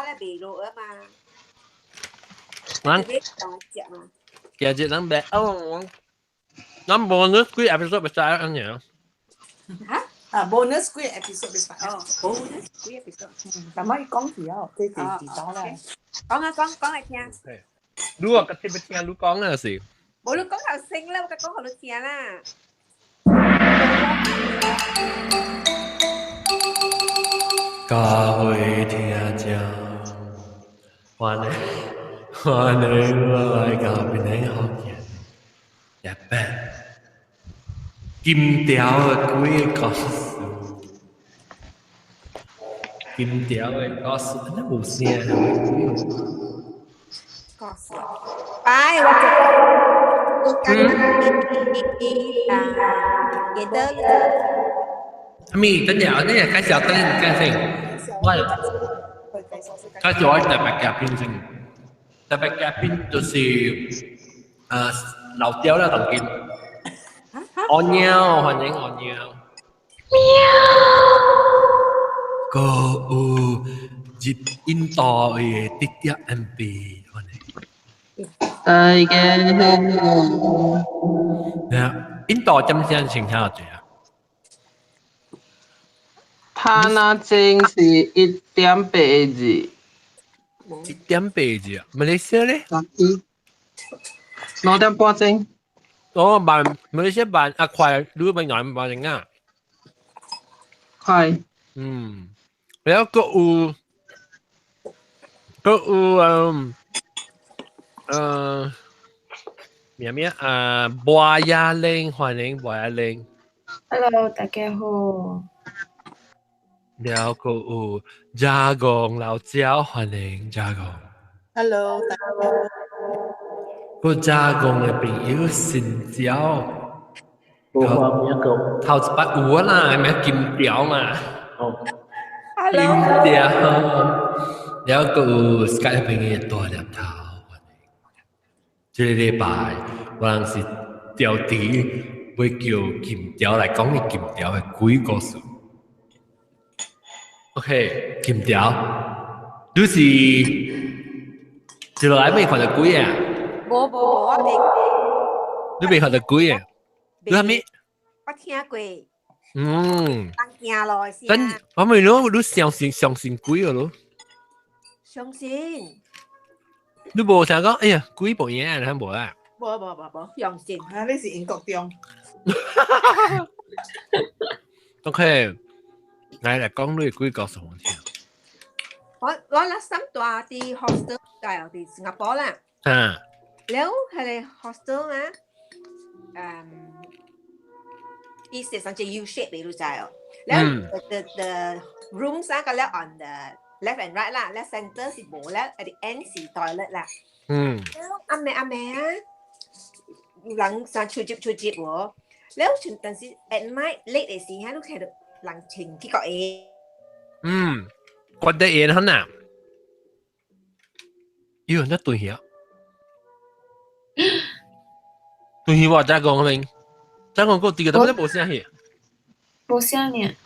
咧未落啊嘛。咱特別同食嘛。其實咱別咱bonus 幾 episode 咪曬安樣？嚇bonus 幾 episode 俾哦 bonus 幾 episode？咁可以講住啊，即係幾多啦？講嚟聽。如果個聽唔聽你講嘅事，冇你講頭先啦，我講頭你聽啦。各位聽眾，歡迎來到邊個學院？一班金條嘅幾個故事，金條嘅故事，那冇聲係故事。哎，我記得。咪等陣，介紹先。我介紹我特別嘉賓先。特別嘉賓就是老刁啦，同見。我喵，歡迎我喵。個有印度嘅滴滴 MB， 歡迎。大家好。印度點先請下住啊？他那正是1.8字，1.8字啊！馬來西亞咧，2.8字。哦，馬來西亞辦啊快，如果辦難辦定啊？快。แล้วก็咩博雅玲，歡迎博雅玲。Hello， 大家好。แล้วก็家公老焦，歡迎家公。Hello， 大家好。個家公嘅朋友新椒，頭一擺有啊啦，咩金條嘛。金條，แล้วก็Skype 嘅多兩頭，歡迎。這個禮拜我人是調題，會叫金條來講嘅金條嘅鬼故事。OK， 金條，你是一路來未看到鬼啊？冇，我未。你未看到鬼啊？你係咪？我聽過。人驚咯先。咁我咪咯，你相信鬼啊咯？相信。你無成講，哎呀，鬼冇嘢啊，你冇啊？冇，相信。啊，你是英國中。OK。嚟講你鬼故事我聽。我last time 住啲 hostel 就係啲新加坡啦。แล้ว係你 hostel 啊啲係甚至 U shape 嚟到就係。แล้ว the rooms 啊ก็แล้ว on the left and right 啦，แล้ว center 是冇แล้ว at the end 是 toilet 啦。แล้ว阿妹啊，人上出接喎，แล้ว但是 at night late 嘅時候都睇到。人情幾個嘢，覺得嘢很難，有人在對呀，對呀，我再講明，再講個第個都冇聲氣，冇聲呢，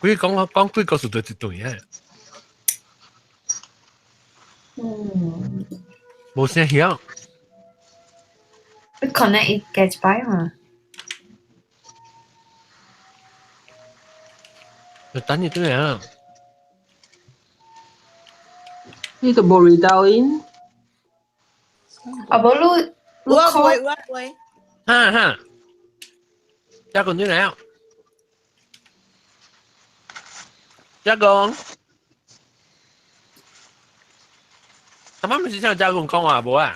佢講佢個數對對呀，冇聲氣啊。可能一 get by 嘛？要等你對啊！呢度冇 read in。啊，冇錄。喂。哈，家公對了，家公，咁啱唔是像家公講話無啊？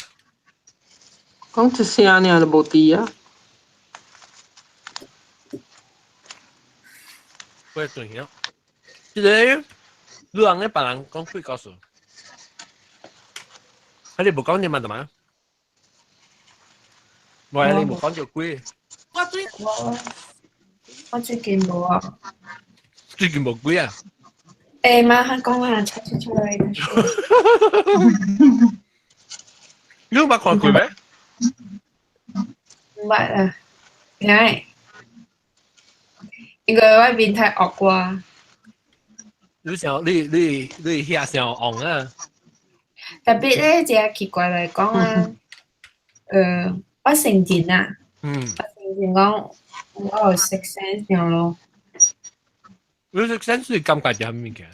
講一聲呢就冇啲啊！我對呀，即係你人咧別人講鬼故事，佢哋冇講啲乜嘛？我係你冇講條鬼。我最近冇啊。最近冇鬼啊？晚黑講下出嚟。你有冇看鬼咩？唔係啊，係。應該我面太惡啩。你想你遐想昂啊？特別咧，只係奇怪嚟講啊，我成前啊，我成前講我有識 sense 樣咯。你識 sense 感覺係咩嘅？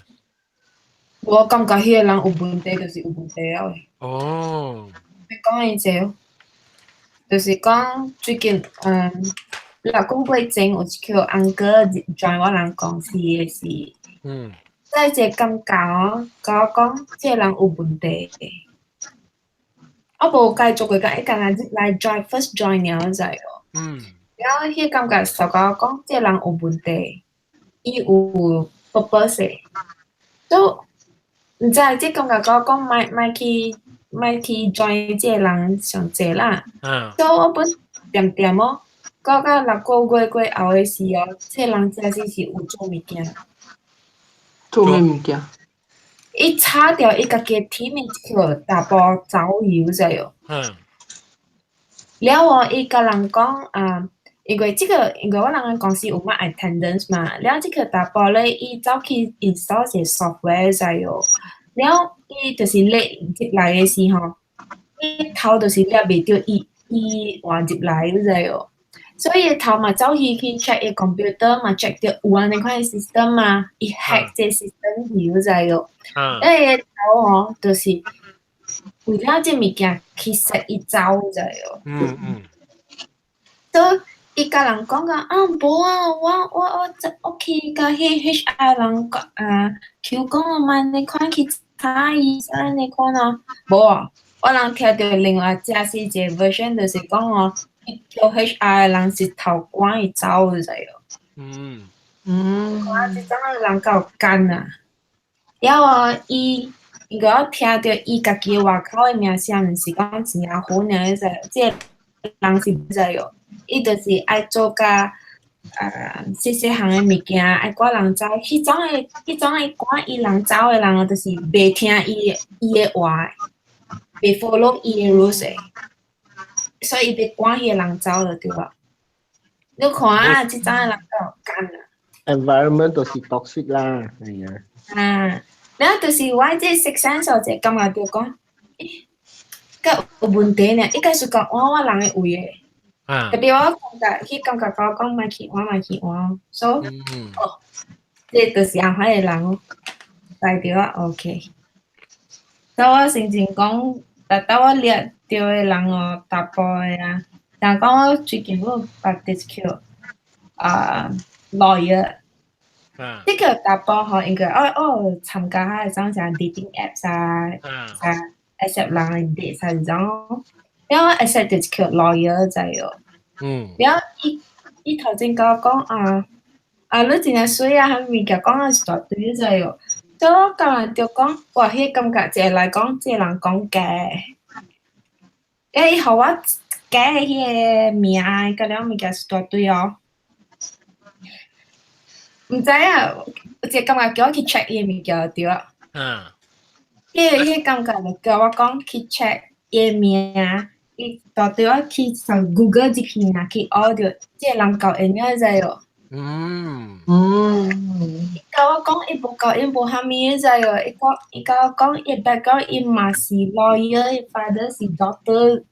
我感覺迄個人有問題，就是有問題了。哦，你講嘅啫，就是講最近老公會整有一條安哥 join 我人公司嘅事。即係這感覺哦，甲我講，這個人有問題。我無繼續佢講，一間來 join first join 了就係哦。然後迄感覺就甲我講，這個人有問題，伊有 purpose 嘅。都唔知即感覺甲我講，莫去 join 這個人上濟啦。所以我本點哦，到6個月後嘅時候，這個人真是有做物件。做咩物件？伊炒掉伊家己 team 一條大包走油就有。了我伊甲人講因為我人公司有乜 attendance 嘛，了這個大包咧，伊走去 install 一個 software 就有。了伊就是入來嘅時候，伊頭就是了袂着伊換入來就有。所以頭嘛走去 check 伊 computer 嘛 check 到有安尼款 system 嘛，伊 hack 這 system 去就有。因為頭哦，就是為了這物件去 set 伊走就有。所以伊甲人講無啊，我去甲迄 HR 人求講安尼款去查伊安尼款啊，無啊，我人聽到另外假是一個 version 就是講哦。叫 HR 人是頭趕伊走就有。趕即種人夠幹啊！了後伊如果聽到伊家己外口誒名聲，毋是講真正好呢，就即個人是就有。伊就是愛做甲細項誒物件，愛趕人走。迄種誒趕伊人走誒人，就是袂聽伊誒話，袂 follow 伊誒 rules 誒。所以被趕迄個人走了，對吧？你看啊，即種人夠幹啊。environment 就是 toxic 啦，係啊。然後就是我即識sense就感覺就講，個有問題呢。一開始講我人嘅位嘅，特別我感覺甲我講莫去換，所以即就是安排嘅人咯，代表我 OK。所以我先前講，但我掠到嘅人哦，大部嘅啊，但講我最近有捌啲叫lawyer，即個大部嗬，應該我參加下種像 dating apps accept 人嘅 date 嗰種，然後 accept 啲叫 lawyer 就有，然後伊頭先甲我講你真係水啊，係咪嘅講係絕對就有，所以我感覺就講，哇，迄感覺即係來講，即係人講假。伊互我改迄個名，甲了物件是大堆哦。毋知啊，即感覺叫我去 check 伊物件對啊。迄感覺就叫我講去 check 伊名，伊大堆我去上 Google 入去若去學着，即個人教英語就有。伊甲我講伊無教英無蝦米就有，伊甲我講伊background伊嘛是 lawyer， 伊 father 是 doctor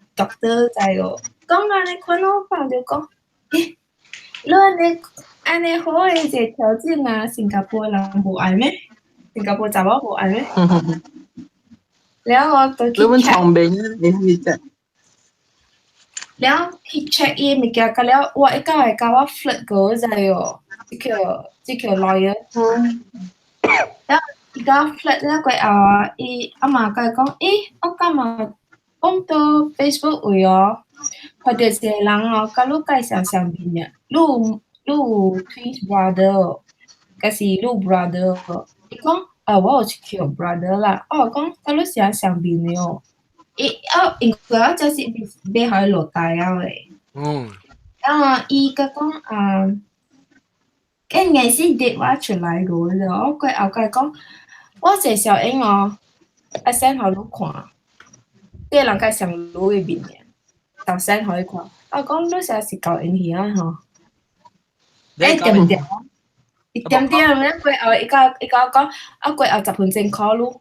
就有。講安尼款我看就講，你安尼好誒一個條件啊，新加坡人無愛咩？新加坡查某無愛咩？然後我就去 check。你聰明啊，你係啫。然後去 check 伊物件，甲了我一個會甲我 flirt 過就有，即個 lawyer。然後伊甲我 flirt 了過後，伊阿媽甲伊講，我感覺講到 Facebook 位哦。看到一個人哦，甲你介紹上面啊，你有 twin brother 哦，還是你 brother 哦？伊講我有一個 brother 啦，我講甲你是上面的哦。因為我就是要互伊落台了誒。然後伊甲講應該是帶我出來個啫，我過後甲伊講，我這小英哦，send 互你看，即個人介紹你嘅面嘅。就 send 互伊看，我講你實是搞影戲啊吼，點點，點點咧，佢伊個講，佢10分鐘 call 咯。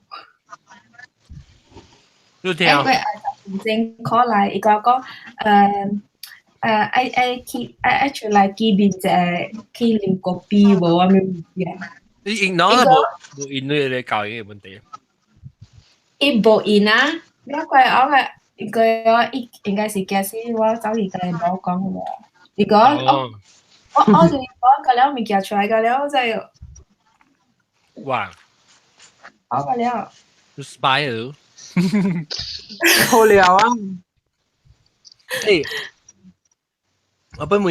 你聽？佢10分鐘 call 嚟，伊個講I出來見面者去啉咖啡無啊咩嘢？你應當係冇應對你教育嘅問題。伊無應啊，了佢我嘅伊個應該是假使我走去同老講嘅。伊個我就講個了物件出來個了，我就哇！我個了。你 spy 了？好聊啊！誒，我本來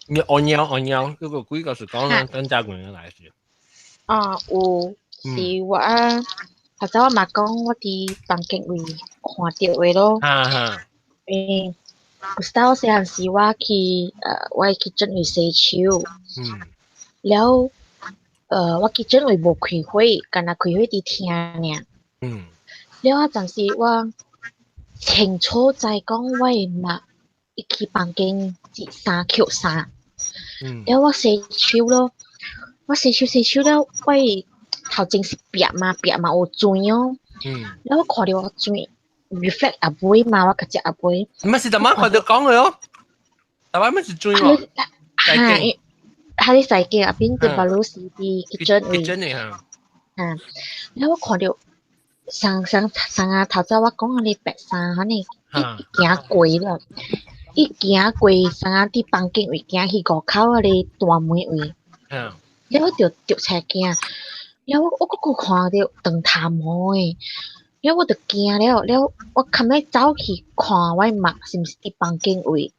你按鳥，嗰個幾個是講緊真正嘅來事。有是我或者我嘛講我佇房間位看到的咯。有時我細漢時我去我去kitchen位洗手，了我kitchen位無開火，干那開火佇廳爾。了我當時我清楚知講我會嘛伊去房間折衫扣衫，了我洗手咯。我洗手了，我頭前是壁嘛有水哦。然後我看到我水 reflect 阿妹嘛，我個隻阿妹。乜是特晚看到講嘅咯？特晚乜是水喎？喺你世界入邊嘅巴魯士啲 kitchen 位。然後我看到上頭先我講嗰啲白衫，嗰啲行過啦，伊行過上啲房間位，行去5口嗰啲大門位。然後就斜驚，然後我個看到長頭毛誒，然後我就驚了，我冚咧走去看我媽是毋是佇房間位，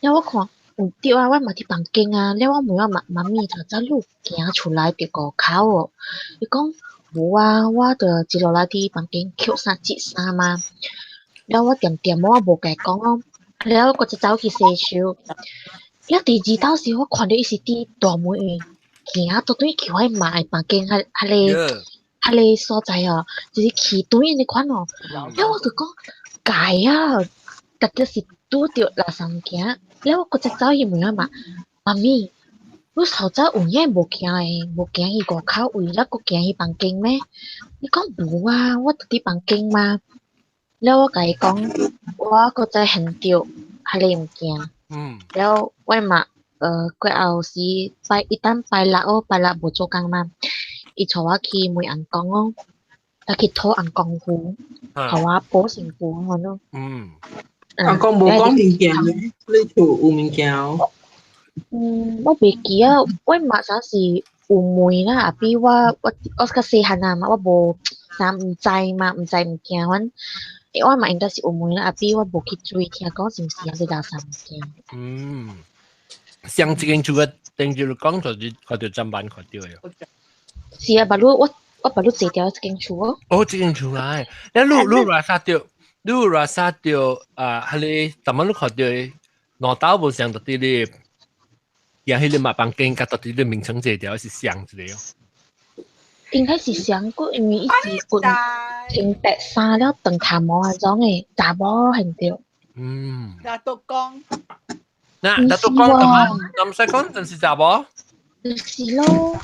然後我看有對啊，我媽佇房間啊，然後我問我媽咪頭先你有行出來佇5口哦，伊講無啊，我就一路來佇房間扣衫折衫嘛，然後我點我無甲伊講咯，然後我就走去洗手，然後第二道時我看到伊是佇大門位。行到對去我媽嘅房間，迄個所在哦，就是去對嘅款哦。然後我就講解啊，特別是拄着垃圾件，然後我就走去問我媽，媽咪，你頭早有影無行去5口位，然後行去房間咩？伊講無啊，我佇房間嘛。然後我甲伊講，我個在現着迄個物件。然後我媽。過後是一旦拜六無做工嘛，伊帶我去梅安港哦，去拖安港湖，互我補成補我咯。安港無講物件咩？你厝有物件哦？我袂記啊，我媽啥是有梅啦，後邊我較細漢啊嘛，我無啥毋知物件，我媽應該是有梅啦，後邊我無去注意聽講是毋是還是垃圾物件。上一間厝嘅定住講就是看到砧板看到嘅。是啊，把路我把路坐掉一間厝哦。哦，這間厝嚟，你拉沙掉迄個，當晚你看到攞刀無上到啲咧，然後迄個麻房間甲到啲咧名稱這條是相之類哦。應該是相過，因為伊是穿白衫了，長頭毛嗰種嘅查某現着。那都講。嗱，但都講咁細講，真是查某？是咯，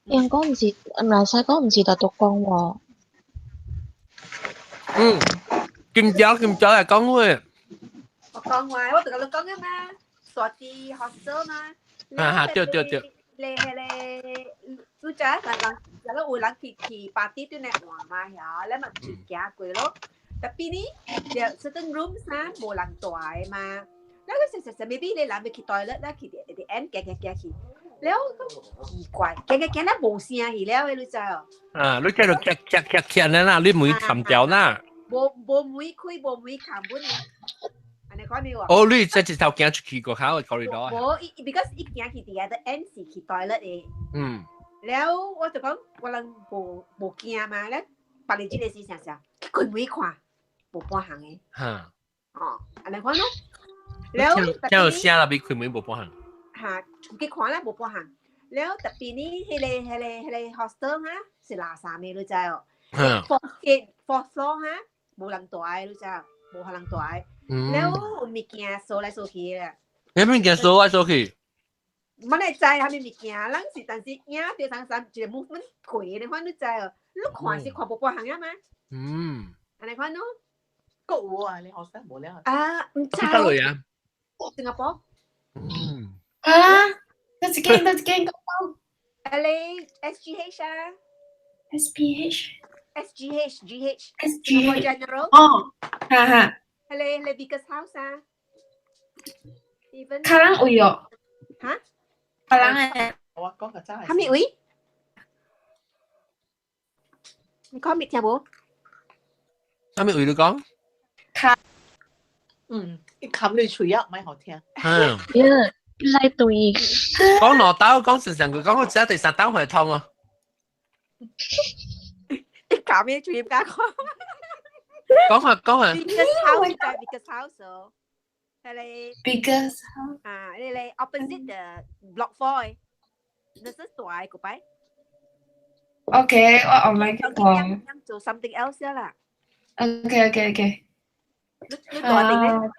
人講唔是，男細講唔是大都講喎。金條係講話。我講話，我同你講嘅嘛，傻啲學生嘛。對。你主仔嗱，有會人去party都嚟玩嘛呀，แล้วมันถือแก่กว่า咯。tapi ni dia certain rooms นะ冇人住嘛。แล้วก็เสร็จmaybe 你諗去 toilet 啦，去the end แก去，แล้ว奇怪，แกแล้ว冇聲去แล้ว你知哦？你繼續劇啦，你唔會冚掉啦。冇每開冇每冚本嘅，安尼講你話。哦，你即係頭行出去個口嘅 corridor。冇，because 一行去第二個 end 是去 toilet 嘅。แล้ว我就講我人冇驚嘛，咧白你知你是想佢每看冇半行嘅。安尼講咯。แล้วเจ้าเสียละบีคุยมือบ่บ่หันกี่ขวานแล้วบ่หันแล้วแต่ปีนี้เฮเลโฮสเตลฮะสิลาสามีรู้จักfourth floor ฮะบ่หลังตัวไอ้รู้จักบ่หลังตัวไอ้แล้วมีเกียร์โซไลโซคีอ่ะ你邊件數啊？數去？乜你知係咪物件？咱是但是影對當時一個 movement 攰，你看你知哦。你看是看不半行啊嘛？安尼看咯。個有啊，你學生冇了。啊，唔知。邊個嚟啊？新加坡。啊，多一間講講。LA SGH 啊。SPH。SGH GH。SGH General。哦，哈哈。LA Vickers House 啊。卡蘭位哦。嚇？卡蘭誒。我講個真係。係咪位？你講咩聽冇？係咪位你講？卡。你冚你嘴啊，唔係好聽。來對。講攞刀，講成佢講我只第三刀係痛啊！你搞咩嘴唔敢講？講下。Biggest house 在 Biggest house 係你 Biggest house 啊，你 opposite the block 4，你是大個擺。OK，我 online 講。做 something else 啦。OK。你大定咧？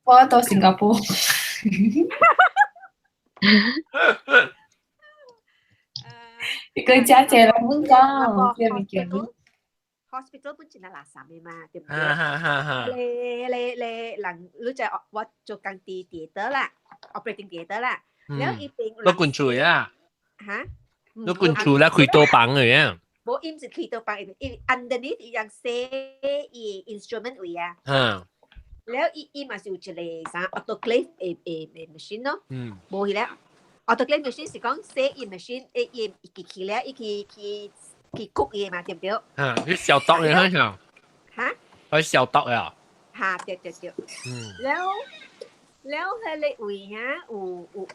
我到新加坡。一個姐姐嚟本講，咩物件？Hospital 本身係垃圾嘅嘛，對唔對？你人你就我做緊theater啦 ，operating theater 啦，แล้วอีเป็นรถกุญช่วยอ่ะฮะรถกุญช่วยแล้วคุยตัวปังเลยอ่ะบ่อิ่มสิคุยตัวปังอี underneath อีอย่างเซอี instrument อีอ่ะแล้วอีมาสิจะเลยซะ autoclave machine เนาะบ่อีแล้ว autoclave machine 是講寫อี machine อีแล้วอีcook 嘢嘛，對唔對？啲消毒嘅香腸嚇？佢消毒啊？嚇，對。แล้ว佢哋會嚇有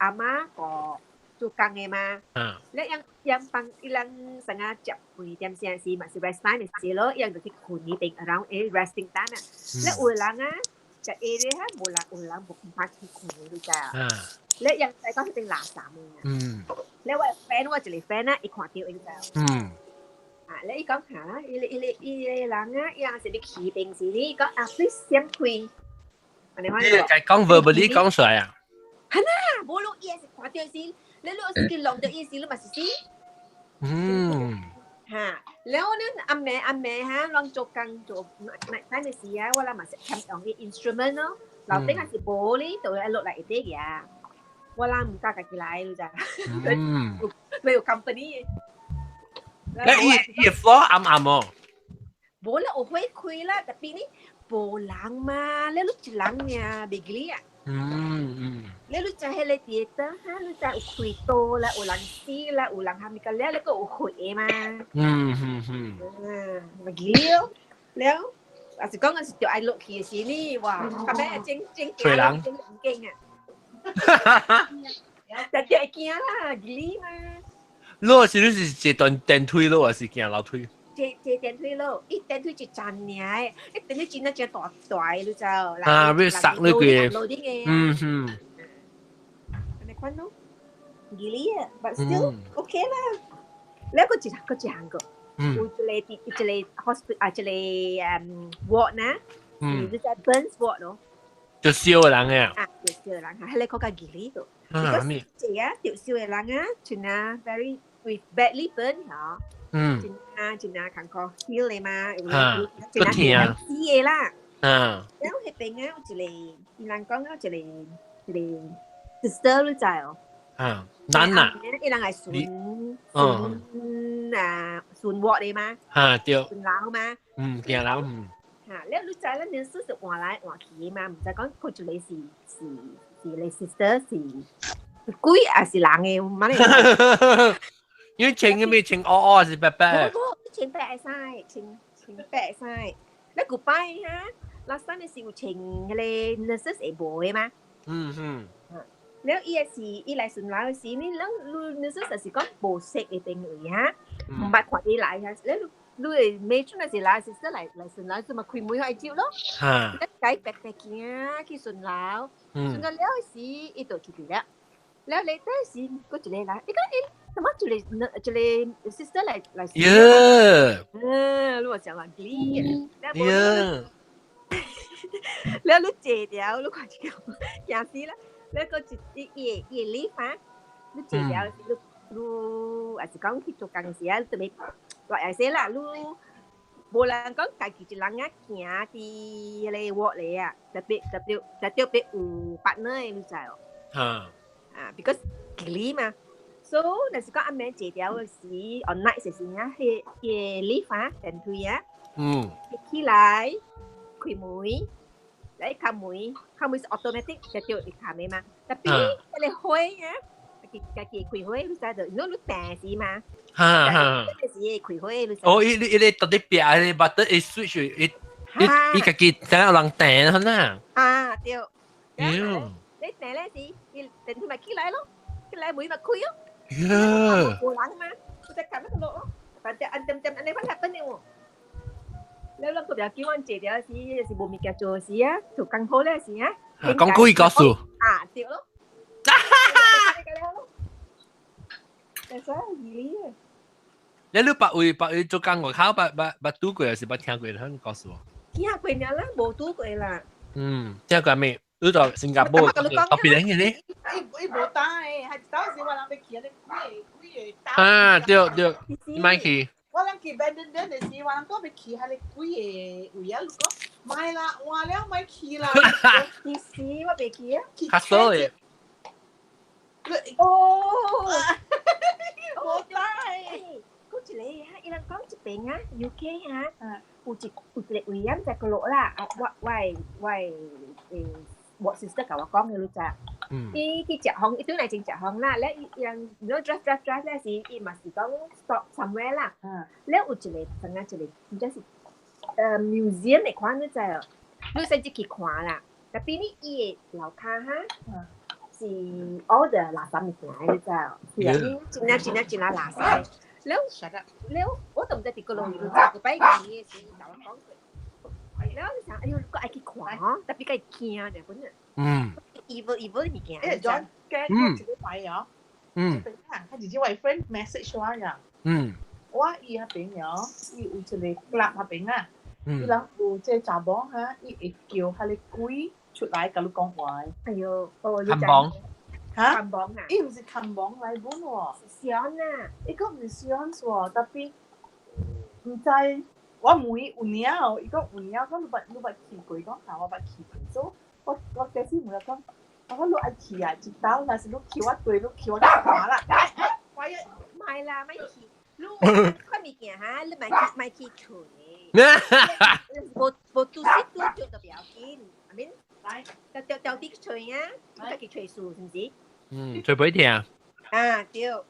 阿媽個做工嘅嘛？แล้วยังฟังยังสังอาจับคุยเตรียมเสียงสีมาสิ rest time สิแล้วยังจะที่คุณนี่เป็น around resting time อ่ะแล้วอุลังอ่ะจะเอเรียฮะโบราณอุลังบุกพักที่คุณรู้จักแล้วยังใจก็เป็นหลาสามมือแล้วว่าแฟนว่าจะเลยแฟนนะอีกขวดเดียวเองจ้ะแล้วอีกก็หาอีหลังอ่ะยังจะไปขี่เป็นสีนี้ก็อ่ะ please เสียงคุยอันนี้ว่าเนี่ย講 verbally 講出來啊ฮะน่ะโบลูเอียสิขวดเดียวสิแล้วลูกสกิลลงเดียวอีสิลูกมาสิฮะแล้วนั่นอเมฮะลองจบกันจบในในเสียว่าเรามาทำของอินสตรูเมนต์เนาะเราเป็นการสิโบลี่ตัวไอ้ลูกอะไรเด็กอ่ะว่าเราไม่กล้ากี่ไลน์รู้จักไม่อยู่คัมพานีแล้วอีฟลอร์啱哦โบแล้วโอ้ยคุยแล้วแต่ปีนี้โบล้างมาแล้วลูกจะล้างเนี่ยเบเกอรี่อ่ะแล้วลูกจะให้เลยเตียเตอร์ฮะลูกจะคุยโตแล้วอุลังซีแล้วอุลังทำมีกันแล้วก็คุยมามาเกี่ยวแล้วอาจจะก็งั้นสิตัวไอ้ลูกขี่สีนี่ว่าทำไมเจ๊งเก่งอ่ะแต่เจ๊เก่งล่ะกี่มาลูก是一段電梯路還是行樓梯？坐電梯咯，一電梯就站呢，一電梯轉得只大你就咩殺呢個？你看咯，幾哩啊 ，but still OK 啦。แล้วก็จะหังก็จะเลย hospital จะเลยward นะจะ burns ward เนาะ就燒嘅人嘅就燒嘅人係你嗰個幾哩度，because 這啊條燒嘅人啊，全啊 very with badly burn 嗬。จินาขังคอฮิลเลยมาจินาที่เอล่ะแล้วเห็นเป็นไงจะเลยอีหลังก็จะเลยsister รู้ใจอ๋อนั่นน่ะอีหลังไอ้ศูนย์วอดเลยมาเดียวศูนย์ล้าวมาเกี่ยวแล้วแล้วรู้ใจแล้วเนี่ยรู้สึกว่าไรว่าขี่มามันจะก็คนจะเลยสี่เลย sister สี่กุ้ยอ่ะสี่หลังเองมาเลย因為稱嘅咩稱哦是白白，稱白晒，稱白晒。แล้วกูไปฮะ last time เนี่ยสิกู稱อะไร nurses ไอ้โบยมาแล้วอีหลายส่วนหลายสินี่แล้ว nurses สิก็โบเซ็กไอ้เป็นเลยฮะบัดขวดอีหลายฮะแล้วดูไอ้เมชุนสิหลาย sister หลายส่วนหลายจะมาคุยมวยไอ้จิ้วเนาะแล้วไก่แปลกๆเนี่ยที่ส่วนหลายส่วนแล้วสิอีตัวจุดแล้วแล้วเลเตอร์สิก็จะเลยละอีก็ทำไมจะเลย sister 嚟เยอะรู้ว่าจังหวะดีเยอะแล้วรู้เจเดียวรู้ก่อนจะอย่างสิละ แล้วก็อีลีฟ้าลูกเจียวลูอาจจะ講去做工時啊，特別話係寫啦，ลู無人講家己一人啊行佇迄個活嚟啊，特別有 partner 嘅，你知哦？because 距離嘛。So 若是講阿妹坐條時 on night 時啊，迄理髮電梯啊，起來開門，來開門是 automatic 就會開門嘛。特別迄個花啊，家己開花，你知道？你定時嘛？時開花，你知？哦，伊特啲壁，伊 button 伊 switch 伊家己等有人訂好呐。對。你訂咧時，伊電梯咪起來咯，起來門咪開咯。無人嘛，佢就撳一個落咯。反正按點按你翻下分嘅喎。แล้วเราก็แบบคิดว่าเจ๋อสิบ่มีแกโจสิอ่ะถูกกังโพแล้วสิอ่ะ講故意告訴เดี๋ยว咯แต่ซะอีหลี你白位做工外口捌拄過還是捌聽過？你告訴我。聽過呢啦，無拄過啦。聽過未？你到新加坡特別靚嘅咧。伊無打誒，係當時我人要去嗰啲幾個打。對，你買去。我人去 Bandon 嗰陣時，我人講要去嗰啲幾個位啊，如果買啦，換了買去啦。其實我未去啊。較少嘅。無打誒。嗰一個啊，伊人講一邊啊 ，UK 啊，有一個位啊，在個落啦，我 sister 甲我講嘅，你知？伊去食烘，伊對嚟正食烘啦，แล้ว伊人 drive 咧時，伊嘛是講 stop somewhere 啦。แล้ว有一個成日一個，唔知是museum 嚟看，你知哦？你甚至去看啦，但係呢伊嘅樓下哈，是 all the 垃圾物件，你知哦？是啊，真係垃圾。แล้ว我都唔知啲個路，你知個擺嘅嘢是甲我講過。แล้ว你想，哎呦，個愛去看哦，特別個驚嘅本啊。evil 物件。誒，John，佢自己買咗。佢自己為 friend message 我呀。我伊嗰邊咗，伊有一個 club 嗰邊啊。伊人有即查某嚇，伊會叫佢哋鬼出來甲你講話。哎呦，你講。嚇？看榜啊？伊唔是看榜來本喎。想啊，伊個唔是想喎，特別唔知。我問伊有影哦，伊講有影，講你捌去過，講嚇我捌去過，所以我開始問佢講，我講你愛去啊，一刀，但是你去我對，你去我看啦，我一買啦，買去，你看物件哈，你買去除，無拄死拄著就不要緊，阿面來，掉啲除啊，你家己除數，是唔是？除俾聽。對。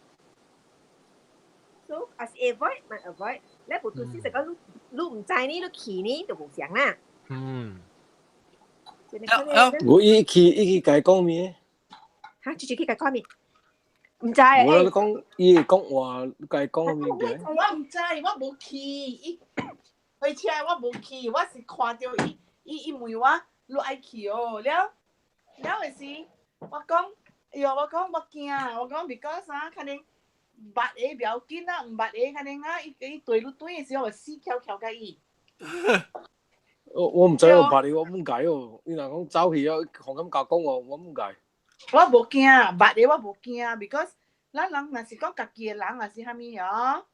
So as avoid 咪 avoid，แล้ว無拄死就講你唔知呢，你去呢就無想啦。我伊去甲伊講咩？嚇，直接去甲講咩？唔知啊。我講伊會講話，甲伊講咩嘅？我唔知，我無去，而且我無去，我是看到伊問我你愛去哦，了的是我講，哎呦，我講我驚，我講because啥，可能捌嘅不要緊啊，唔捌嘅可能啊，伊對你對嘅時候我死翹甲伊。我唔知我捌你，我唔解哦。你若講走去啊，紅咁教講我唔解。我無驚，捌嘅我無驚 ，because 咱人若是講家己嘅人，若是蝦米哦，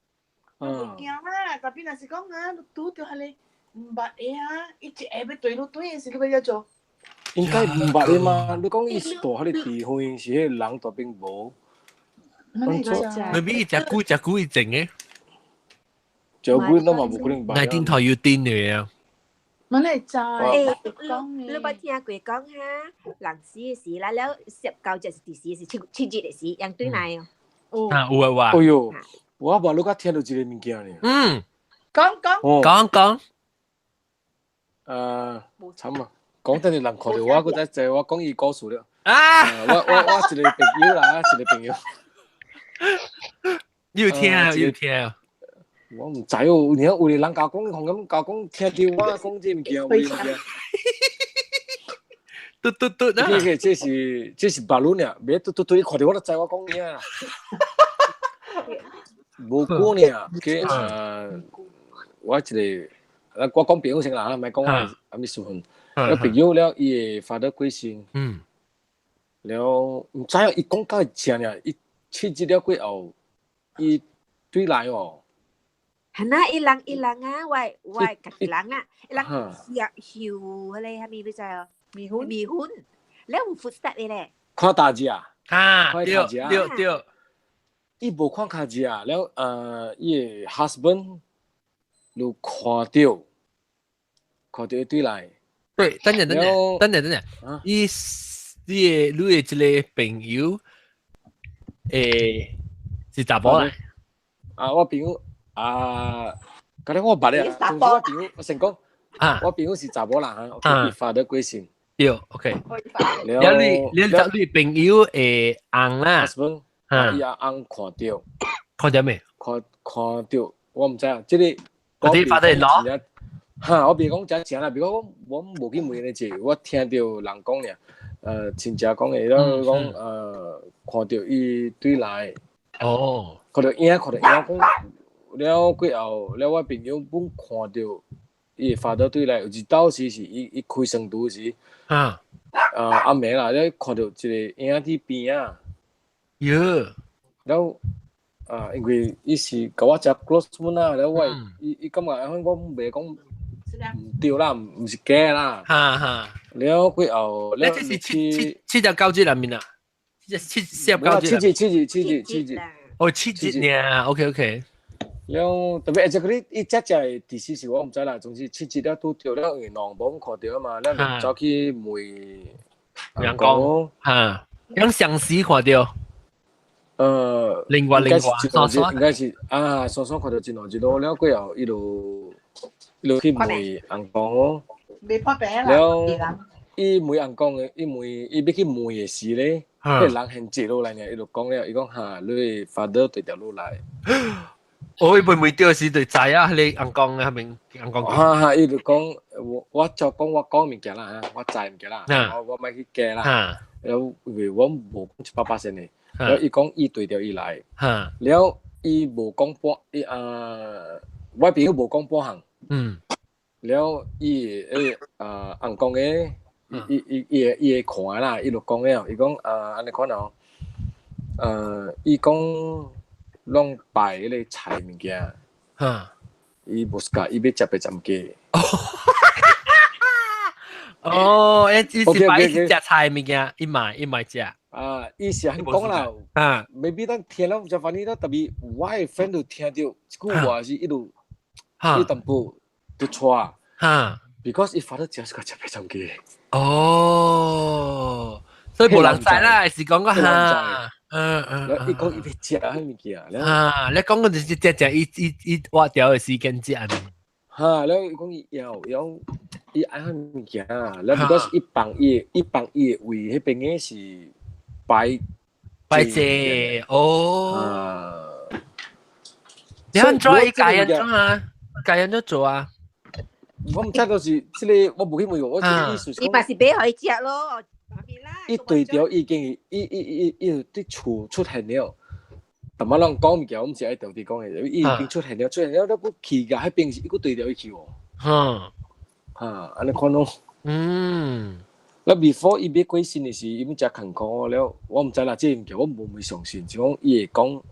我無驚啦。特別若是講啊，你拄着迄個唔捌嘅啊，伊一下要對你對嘅時，你要做。應該唔捌嘅嘛？你講伊是住迄個地方，是迄個人大並無。未必伊食久伊整嘅。食久那嘛無可能捌。19頭要癲嘅啊！我嚟知，你捌聽過講哈，人死嘅時啦，แล้ว19就是第四是清節嘅時，樣對嚟哦。有啊。哎呦，我捌你甲聽到一個物件呢。講。慘啊！講等你人看到我，佢再就我講伊故事了。我一個朋友啦，一個朋友。要聽。我唔知哦，然後有啲人教講，同咁教講，聽到我講這物件，有物件。嘟啊！這是巴魯呢，別嘟，你看到我就知我講咩啊。無過呢，我我講朋友先啦，唔係講阿咪蘇芬。有朋友了，伊會發到貴先。了唔知伊讲到正呀，伊七日了过后，伊对来哦。係啦，一人啊，喂，家己人啊，一人曉嗰啲係咪你知啊？迷魂，你有 footstep 嘅咧？看大隻啊！對，伊無看卡隻啊，了伊 husband 就看到伊對來。對，等陣，你嘅一個朋友是查某啦？我朋友嗰啲我捌咧，總之我朋友我成講我朋友是查某啦嚇，佢發得貴先。對 ，OK。了你朋友紅啦，伊阿紅看到未？看到，我唔知啊，即係你發得攞？我別講真正啦，別講我無去問你啫，我聽到人講咧，親戚講嘅，講看到伊對來，看到影講，了過後，了我朋友本看到伊發到對來，有一道時是伊開生肚時，阿妹啦，了看到一個影喺邊啊，了因為伊是甲我食 close friend 啦，了我伊感覺我袂講唔對啦，唔是假啦，了過後，了你七隻狗節入面啊？七隻狗節？七隻。哦，7隻呢 ，OK。了特別即嗰啲伊只嘅第四是我唔知啦，總之7隻了都掉了，因為狼冇看到啊嘛，了走去問人講用相思看到，另外，應該是雙看到真路一路了過後，一路去問人講，未破病啦，了伊問人講嘅，伊要去問嘅時咧。啲人很接落嚟呢，伊就講咧，伊講嚇，你發到對條路來。我會唔會掉時對仔啊？你硬講係咪硬講？伊就講，我就講我講物件啦，我知物件啦，我咪去假啦。แล้ว我冇100%嘅，แล้ว伊講伊對條伊來，แล้ว伊冇講半，我朋友冇講半行，แล้ว伊硬講嘅。伊看啦，伊就講了，伊講安尼看咯，伊講攏擺迄個菜物件，伊無甲伊要食白斬雞。伊是擺食菜物件，伊買食。伊是安講啦，maybe 咱聽了就反正咱特別我嘅 friend 就聽到即句話是一路一淡薄就錯，because 伊發到食是甲食白斬雞。所以冇人知啦，是講個嚇，伊講伊要食迄物件，你講個就是隻伊挖掉嘅時間節啊，แล้ว伊講伊要伊愛迄物件，แล้ว because 伊放伊嘅位，迄邊嘅是擺借，你肯做伊家人做啊？家人都做啊？我唔知道是即個，我冇去問我，意思伊咪是俾佢食咯，伊對條已經伊啲出現了，但係人講物件，我唔是喺度啲講嘅，伊已經出現了，了佢去㗎，喺邊時伊個對條伊去喎，安尼看咯，แล้ว before 伊要過身嘅時，伊要食健康了，我唔知啦，即個物件我冇相信，就講伊會講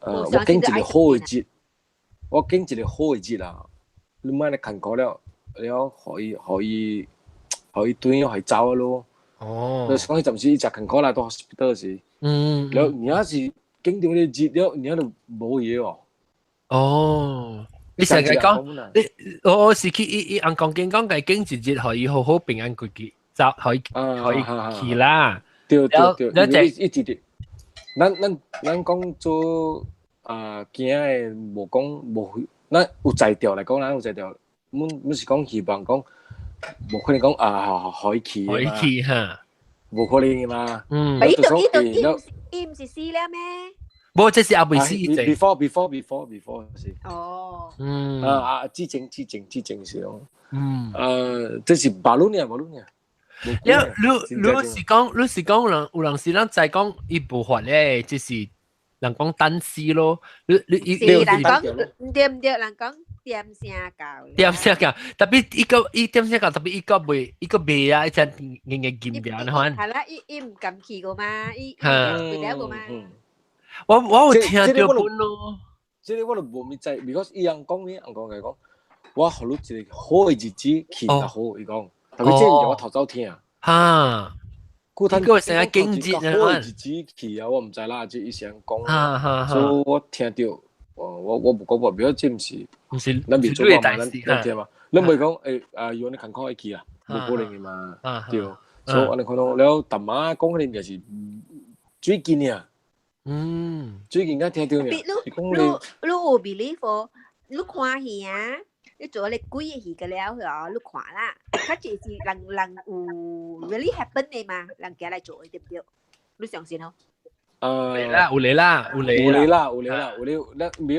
我經一個好嘅節，我經一個好嘅節啦。你買嚟健康了可以對可以走咯。就是講陣時食健康啦，到 hospital 時，了你要是經到你節了，你喺度冇嘢喎。你成日講，我是去伊硬講健康嘅經一節可以好好平安過去，就可以去啦。對，一直咱講做驚嘅無講無。咱有才調嚟講，咱有才調，唔是講希望講，無可能講可以去嚇，無可能嘅嘛。伊唔是死了咩？冇，這是阿未死症。before 是。之前是咯。這是馬路呢。你是講有人是咱在講伊無法咧，就是。人講單絲咯，人講唔對，人講點聲教，點聲教，特別伊點聲教，特別伊個未啊，一陣嘅劍掉，你看。係啦，伊唔敢去個嘛，伊唔了個嘛。我有聽到本咯。即係我都無咪知 ，because 伊人講咩，人講嘅講，我學到一個好嘅日子去就好，伊講，特別即係我頭早聽啊。嚇！古呢個成日經濟啊，好嘅日子去啊，我唔知啦，即係伊成講，所以我聽到，我冇講過，比如即唔是，咱未做過嘛，咱聽嘛，咱未講要你勤考去啊，冇可能嘅嘛，對，所以我哋看到了，大媽講嘅就是最近啊。最近啱聽到嘅，你有 believe 喎？你看戲啊？你做你幾個戲嘅了嗬？你看啦，佢就是人有 really happen 嘅嘛，人家來做嘅對唔對？你相信咯？有嚟啦，比如有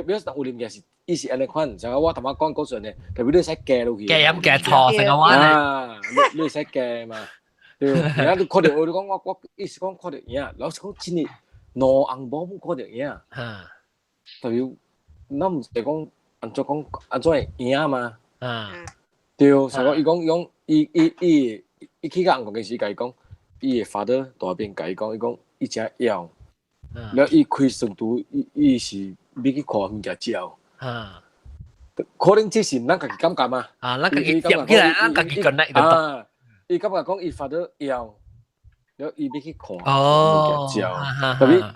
嚟嘅是，伊是安尼款，就我頭先講嗰陣咧，特別你使夾落去，夾飲夾錯成個話啊，你使夾嘛？對，而家你看到我講我意思講看到嘢，老實講真係。攞紅包冇嗰條嘢啊，代表咱唔係講按做係贏嘛，對，所以講伊去甲紅公司甲伊講，伊嘅father大邊甲伊講，伊只要，แล้ว伊開上圖，伊是要去看物件照，可能這是咱家己感覺嘛，咱家己點起來，咱家己 connect 得，伊感覺講伊father要。แล้ว伊要去看物件照，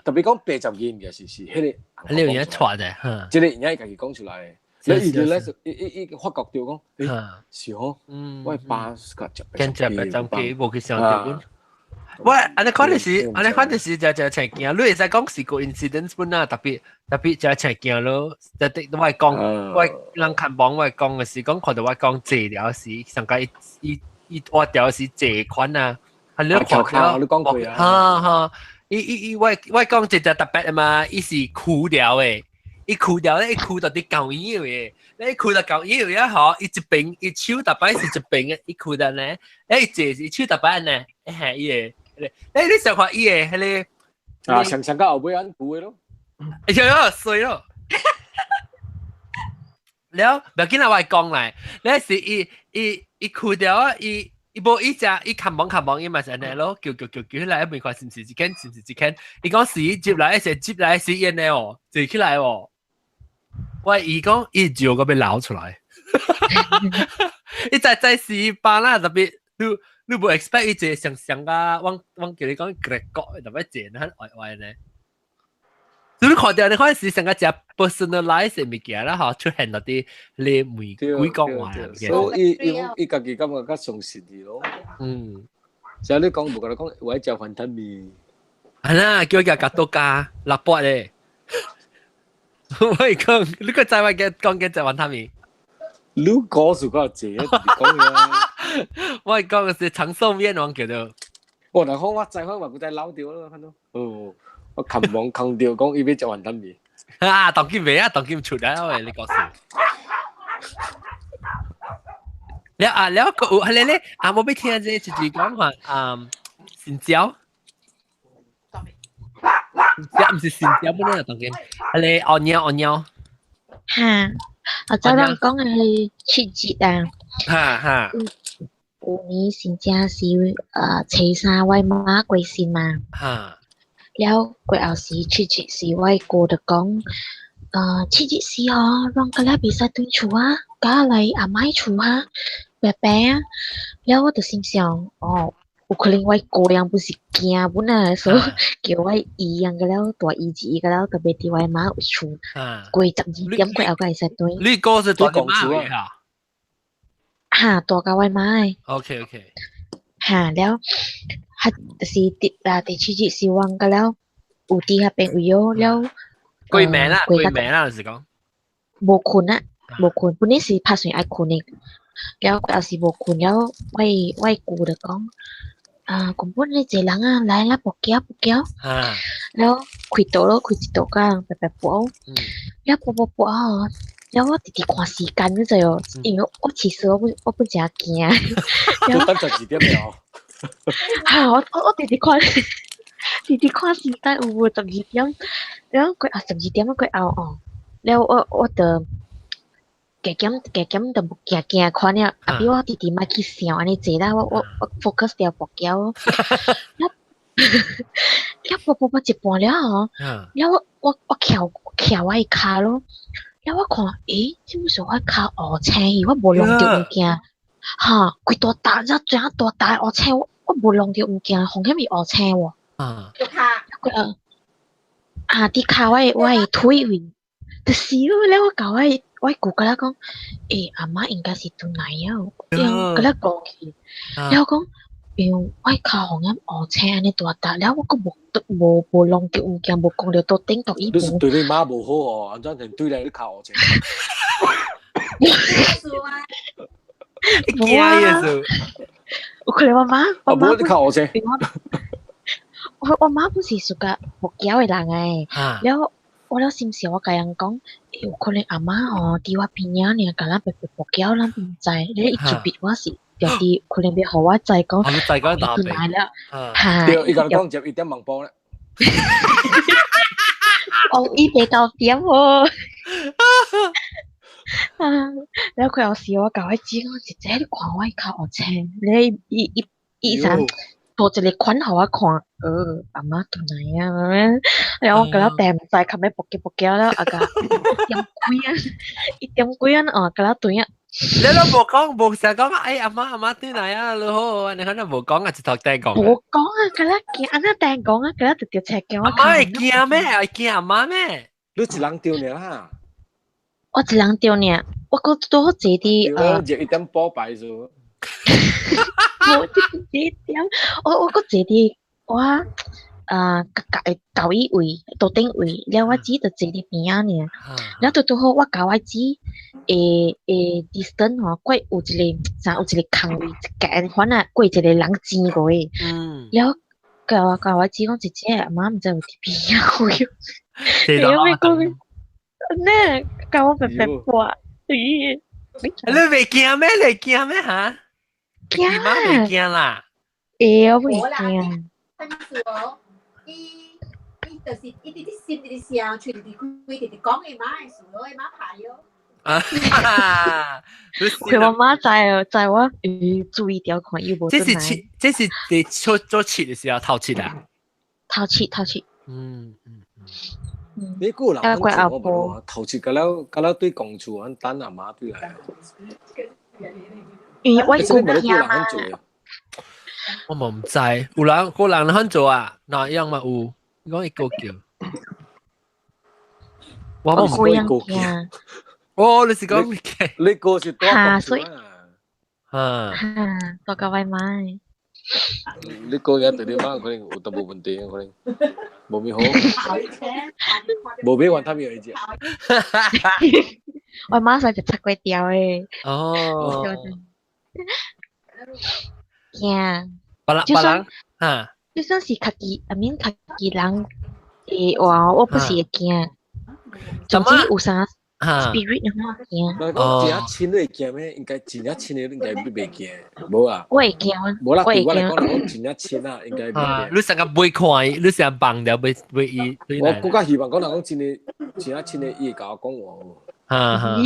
特別講80件嘅是迄個，你有嘢錯嘅，即係人家家己講出來，แล้ว伊就咧伊發覺到講，是吼，我80個接80件冇去想到。喂，安尼看就是就請驚，你會使講是個 incident 本啊，特別就請驚咯。就我係講，我人看網我係講嘅是講，看到我講借條是上個伊我條是借款啊。你講佢，你講佢啊！我講一隻特別啊嘛，伊是枯掉誒，伊枯掉咧，伊枯到啲舊腰嘅，你枯到舊腰咧，嗬，伊一邊伊手特別是一邊嘅，伊枯到咧，伊這是手特別咧，係伊嘅，你想看伊嘅，係你啊，上個後尾安枯嘅咯，有衰咯，แล้ว唔緊要我講嚟，你是伊枯掉啊，伊無伊只伊看網伊嘛是安尼咯，叫起來，一未看是唔是一間，伊講是接來一隻接來是煙嘅哦，坐起來哦。喂，伊講伊照個被撈出來，伊在是班啦，特別你無 expect 伊隻上啊，我叫你講國國特別正很歪呢。你看到你開始成個只 personalize 嘅物件啦，嗬，出現嗰啲你每講話嘅，所以伊家己感覺較相信啲咯。就你講無講講，我食雲吞麵。係啦，叫佢夾到加立波咧。我講，你個在話嘅講嘅就雲吞麵。你講數個字，講嘅。我講嘅是長壽麵，我叫做。我嗱講我再開話佢再撈掉咯，看到。哦。我琴網強調講要俾隻雲吞麵。啊，當劍未啊，當劍出嚟喂，你講笑。แล้วก็อะไร咧？我俾聽啫，就係講話新椒，唔是新椒本來當劍，係按nhau。嚇，我早人講係切節啊。嚇。有年新正是初三我媽過身嘛。嚇。แล้ว過後時切節是我哥就講，切節是讓佢哋比賽對處啊，加嚟阿媽處啊，白白啊，แล้ว我就心想，有可能我哥樣不是驚本啊，所以叫我姨樣嘅了，大姨子嘅了，特別啲我媽有處，過12點過後佢係實對。你哥是大姨媽嘅嚇，大家我媽。OK。嚇，แล้ว是第七節是忘嘅了，有啲下邊有了。貴名啦，就是講。無困啊，無困，本來是拍算愛困嘅，แล้ว有時無困了，我姑就講，根本你這人啊，來啦，搏腳。แล้ว開到咯，開一道㗎，白搏，แล้ว搏แล้ว我直直看時間嗰陣哦，因為我其實我不真驚。要等12點了。嚇！我直直看時間有冇12點，然後佢12點佢แล้ว我就夾就行看了，啊比我弟弟咪去笑安尼坐啦，我 focus 掉目標，一步一半了吼，了我翹我的骹咯，了我看，這為什麼我骹烏青去，我無弄到物件，哈，規大笪，然後最後大笪烏青，我無弄到物件，紅險咪烏青喎，啲骹我的腿位，就是咯，了我教我姑甲啦講，阿媽應該是斷奶啊，甲啦講起，了講，我骹紅險烏青安尼大笪，了我個無弄到物件，無講到到頂到一步。你是對你媽無好哦，安怎對你啲骹烏青？驚耶穌！我可能我媽啲骹烏青。我媽不是屬個木膠嘅人誒，了我了心時我甲人講，有可能阿媽吼佇我邊仔呢，甲咱白木膠咱唔知，你一注筆我是表弟，可能要互我知講，我知講打邊來了，對，伊甲講接一點盲波咧。哦，伊地到點喎，แล้ว佢有時我教佢知我姐姐你看我靠我青，你伊想做一個款互我看，阿媽斷奶啊，然後我甲佢訂唔知，冚咩搏嘅啦，啊個一點幾啊，哦，甲佢斷啊。你都冇成講阿媽斷奶啊，你好，你可能冇講啊，直頭訂講。冇講啊，佢啦驚，安那訂講啊，佢啦直接赤叫我。阿媽係驚咩？係驚阿媽咩？你一人丟呢啦？我一人丟呢，我個多好濟啲我一點波擺咗。冇一點，我個濟啲我教伊位，到頂位，了我只就坐啲邊啊呢，了到好我教我只distance 吼，過有一個空位，間反啊過一個人錢過嘅，了教我只講姐姐阿媽唔知有啲邊啊會，因為講呢教我白白話，你未驚咩？你驚咩嚇？驚嗎？未驚啦。我未驚。就是一啲心啲聲，隨啲開啲講嘅媽係數咯，媽排咯。佢媽媽在我注意條看有冇。這是你做切嘅時候頭切啊？頭切。你個人講我頭切㗎啦，對公主安等阿媽對嚟。因為我講驚嘛。我冇唔知，有人肯做啊？哪樣嘛有？講一個叫，我冇一個叫。哦，你是講咩嘅？你個是多公主啊？多個外賣。你個嘢對你媽可能有大部分啲，可能冇咩好，冇俾還他咩意思。我媽想食七鬼條誒。哦。驚。就算就算是自己人我不是會驚。總之有啥 spirit 我驚。講真親你會驚咩？應該真親你應該袂驚，冇啊。我會驚。冇啦，對我嚟講真親啊，應該袂驚。你成日袂看，你成日放掉袂伊。我更加希望講人講真親你伊會甲我講話。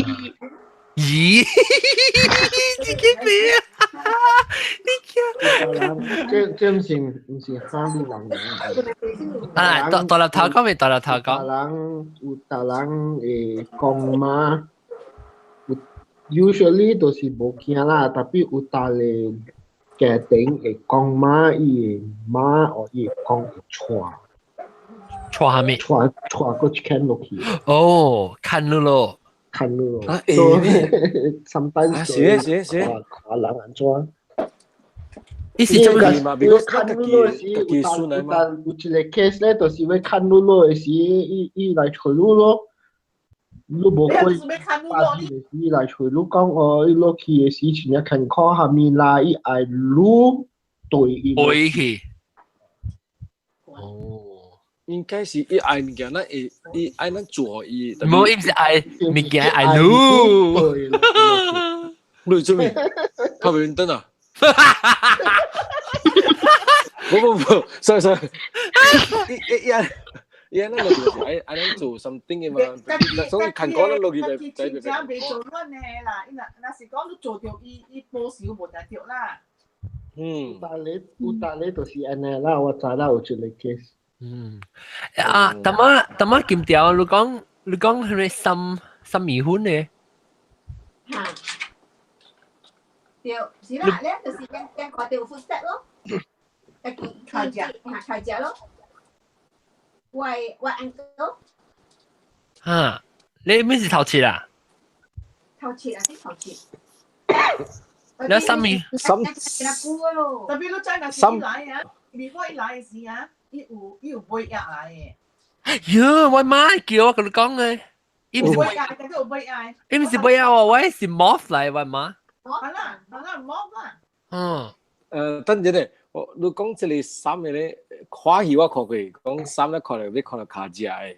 咦？自己咩這唔是哈魯人嚟。大粒頭講未？大粒頭講。有大人講嘛 ，usually 都是冇驚啦，但係有大嘅家庭會講嘛，伊媽或伊講會錯。錯下咩？錯個 can 落去。哦，看咯。看咯，sometimes 看人安怎？伊是做咩嘛？because 看咯時，有一個 case 咧，就是要看咯時，伊來找你咯，你無可以巴士時來找你講伊落去嘅時，前日看看下面啦，伊愛你對伊。對去。應該是伊愛物件，咱會伊愛咱做伊。冇，伊唔是愛物件，愛你。你做咩？拍面燈啊！冇，sorry，呀，那落去就是爱能做 something 嘅嘛，所以看講咱落去咪真正未做阮嘅啦，那是講你做到伊保守無得着啦。有大你就是安尼啦，我知啦有一個 case。ต麼金條，你講係咪心迷昏嘅？嚇，對，是啦，咧就是人看到 footstep 咯，睇只咯，喂 uncle。嚇，你咩是頭切啊？頭切啊，啲頭切。你心面特別你真係是來啊，你可以來時啊，伊有背壓來嘅。喲，我媽叫我同你講嘅，伊唔是背壓，但係有背壓。伊唔是背壓我，我是 moth 嚟，我媽。係啦，moth 啦。等陣咧，你講這個衫嘅咧，看戲我看過，講衫咧看到要看到卡只嘅，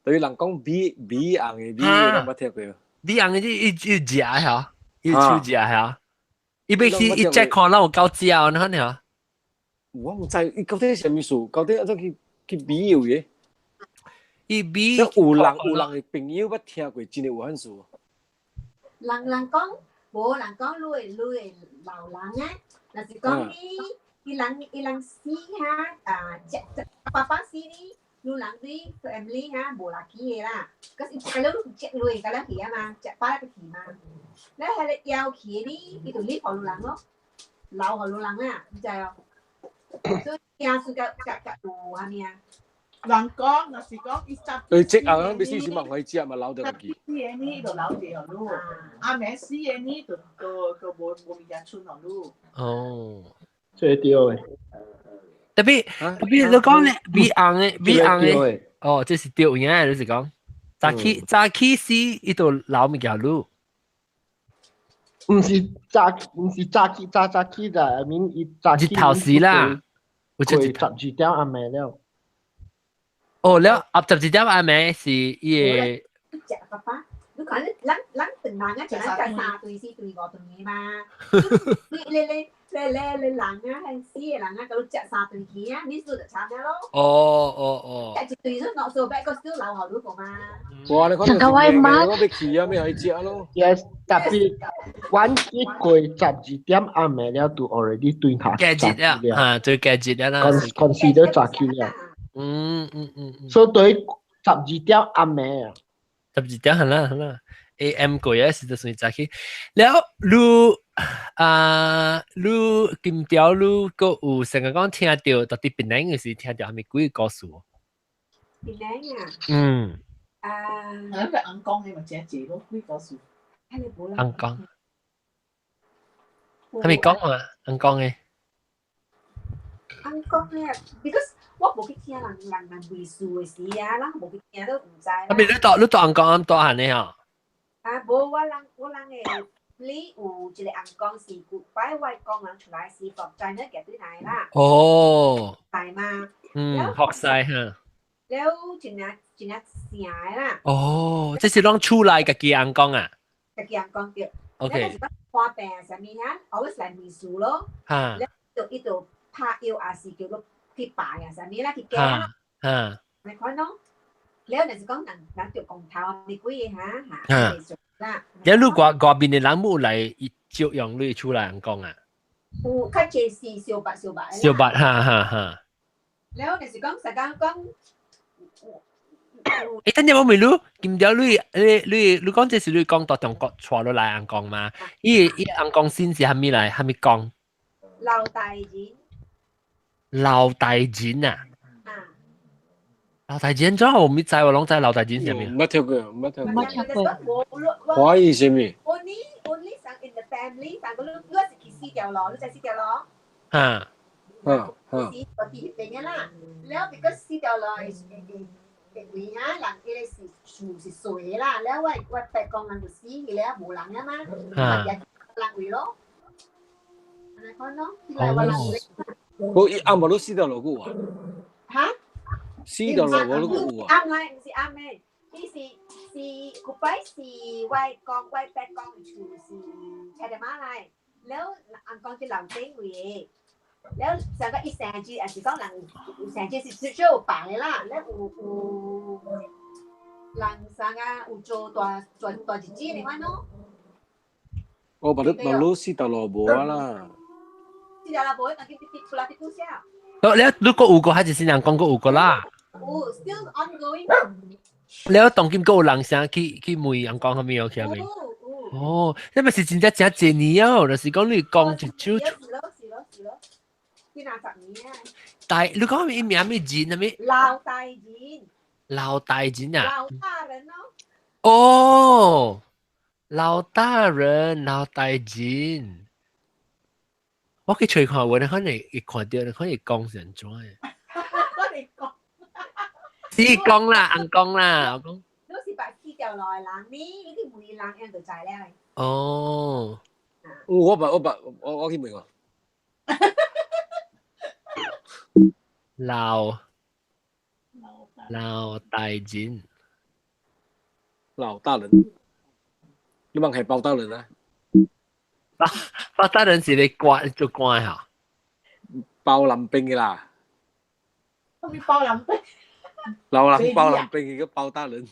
對人講比硬嘅，比嘅我聽過。比硬嘅要食嚇，要超食嚇。伊要去一隻看，咱有夠食啊，你睇我唔知，伊到底係咩數？到底怎去比喻嘅？伊比有人嘅朋友捌聽過，真係有限數。人講，無人講，你老人啊，若是講伊人死嚇，爸爸死哩，你人啲 family 嚇無垃圾嘅啦，嗰時佢都食累㗎啦，佢啊嘛，食飽個皮嘛。咧係你有企哩，伊就呢個老人咯，老個老人啊，你知哦。所以亞數個係咪啊？人講，若是講伊執。佢即啊，你試試問我知啊，咪老得佢。死嘅呢就老掉咯，阿妹死嘅呢就冇物件出落咯。哦，最屌嘅。特別你講咧，比硬嘅，哦，這是釣嘢，你是講。早起死伊就老物件咯。唔是早起咋，I mean 伊早起。日頭時啦，過12點暗暝了。哦，了12點暗暝是伊個。爸爸，你講咱人啊，就咱計3對4對5對嘅嘛。你人啊，係死嘅人啊，佢食3對幾啊，你數就差咩咯？哦。一對都 not so bad，個少老後都講嘛。哇！你講到我要去啊，咩可以食咯？Yes，特別晚一過12點暗暝了，就 already 對下。假日啦，嚇，最假日啦。consider 早起了。所以對12點暗暝啊。12點係啦。AM 過嘢是就算早起，แล้ว你金條你個有成日講聽到到底邊兩個時聽到係咪幾個故事？邊兩啊？因為硬講嘅咪正字咯，幾個數？硬講，係咪講啊？硬講嘅。硬講咧 ，because 我冇去聽人回數嘅事啊，啦冇去聽都唔知。係咪你讀硬講咁多下呢？嚇？無我人嘅，你有一個硬講是古擺外講人出來是國際呢嘅對嚟啦。哦。係嘛？學曬嚇。แล้ว真係成啦。哦，即是講出來嘅硬講啊？嘅硬講對。OK。你看病上面嚇，我嚟回數咯。嚇。你度拍藥啊，是叫做去擺啊，上面啦，去驚啦。嚇。你看咯。แล้ว就是講人做公頭你幾嘢嚇。有你外邊嘅人冇嚟照用你出來講啊？有較濟是小白。小白哈。แล้ว就是講實講。等陣我問你，金條你講這是你講到中國傳落來講嘛？伊講先是係咪嚟？係咪講？劉大人。劉大人啊？劉大人怎我唔知喎，攏知劉大人係咩？冇聽過。我華語係咩？Only sang in the family，但係你係死掉咯，你就死掉咯。嚇。死個啲病啦，แล้วbecause死掉咯係你啊，人哋是樹是水啦，แล้วว่าไปกอง人就死嘅แล้ว冇人啊嘛，人會咯，係咪咯？ที่เราว่า人。我啱冇都死掉咯個喎。嚇？死掉咯我都個喎。啱啦，唔是啱咩？呢是古擺是外江外北江處是車地馬來，แล้วอังกอร์ที่เหล่าเต้งเว่ แล้ว成個一成字，係是講人成字是需要辦嘅啦。咧有人成個有做日子嚟玩咯。哦，把路死到羅無啦。死到羅無，但係出來啲故事啊。แล้วลูกก็อูก็ให้สิยังกองก็อูก็ล่ะ still ongoing แล้ว當今個有人想去梅陽講係咪有去未？哦，你咪是真正真濟年啊！就是講你講一招，是咯，幾廿十年啊！大你講咩名咩人啊咩？老大人，老大人啊！老大人咯。哦，老大人，老大人。我去吹看，我哋可能會看到，可以講成怎嘅。是講啦，硬講啦，我講。都是白痴掉落嚟人呢，呢啲梅人樣就就係咧。哦。我見明喎。老大人。老大人。你問係包大人啊？包大人是你關做關嚇？包林兵嘅啦。咪包林兵。老林包林兵嘅包大人。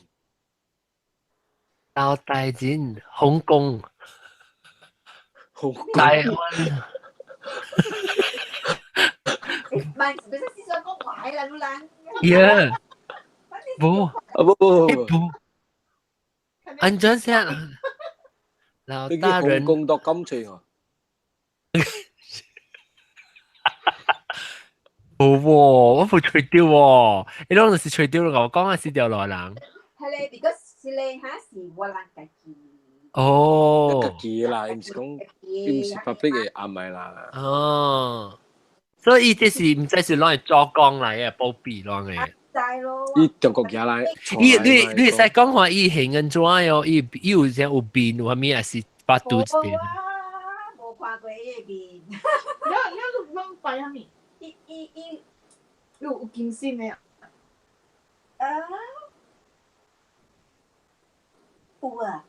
老大人，香港。台灣。唔係思想講壞啦，老人。Yeah。不。安怎先？老大人。香港讀金翠喎。冇喎，我冇吹掉喎。你當時吹掉我講係死掉來人。係咧 ，because 是咧嚇是我人家己。哦。家己啦，唔是講，唔是 public 嘅啱咪啦。哦。所以這是唔知是攞嚟作工嚟嘅，報備攞嘅。係咯。伊中國嘢來。你使講話伊形安怎樣？伊有只有變，有咩也是把肚子變。冇看過伊變。你弄擺下面。有金線嘅。有啊。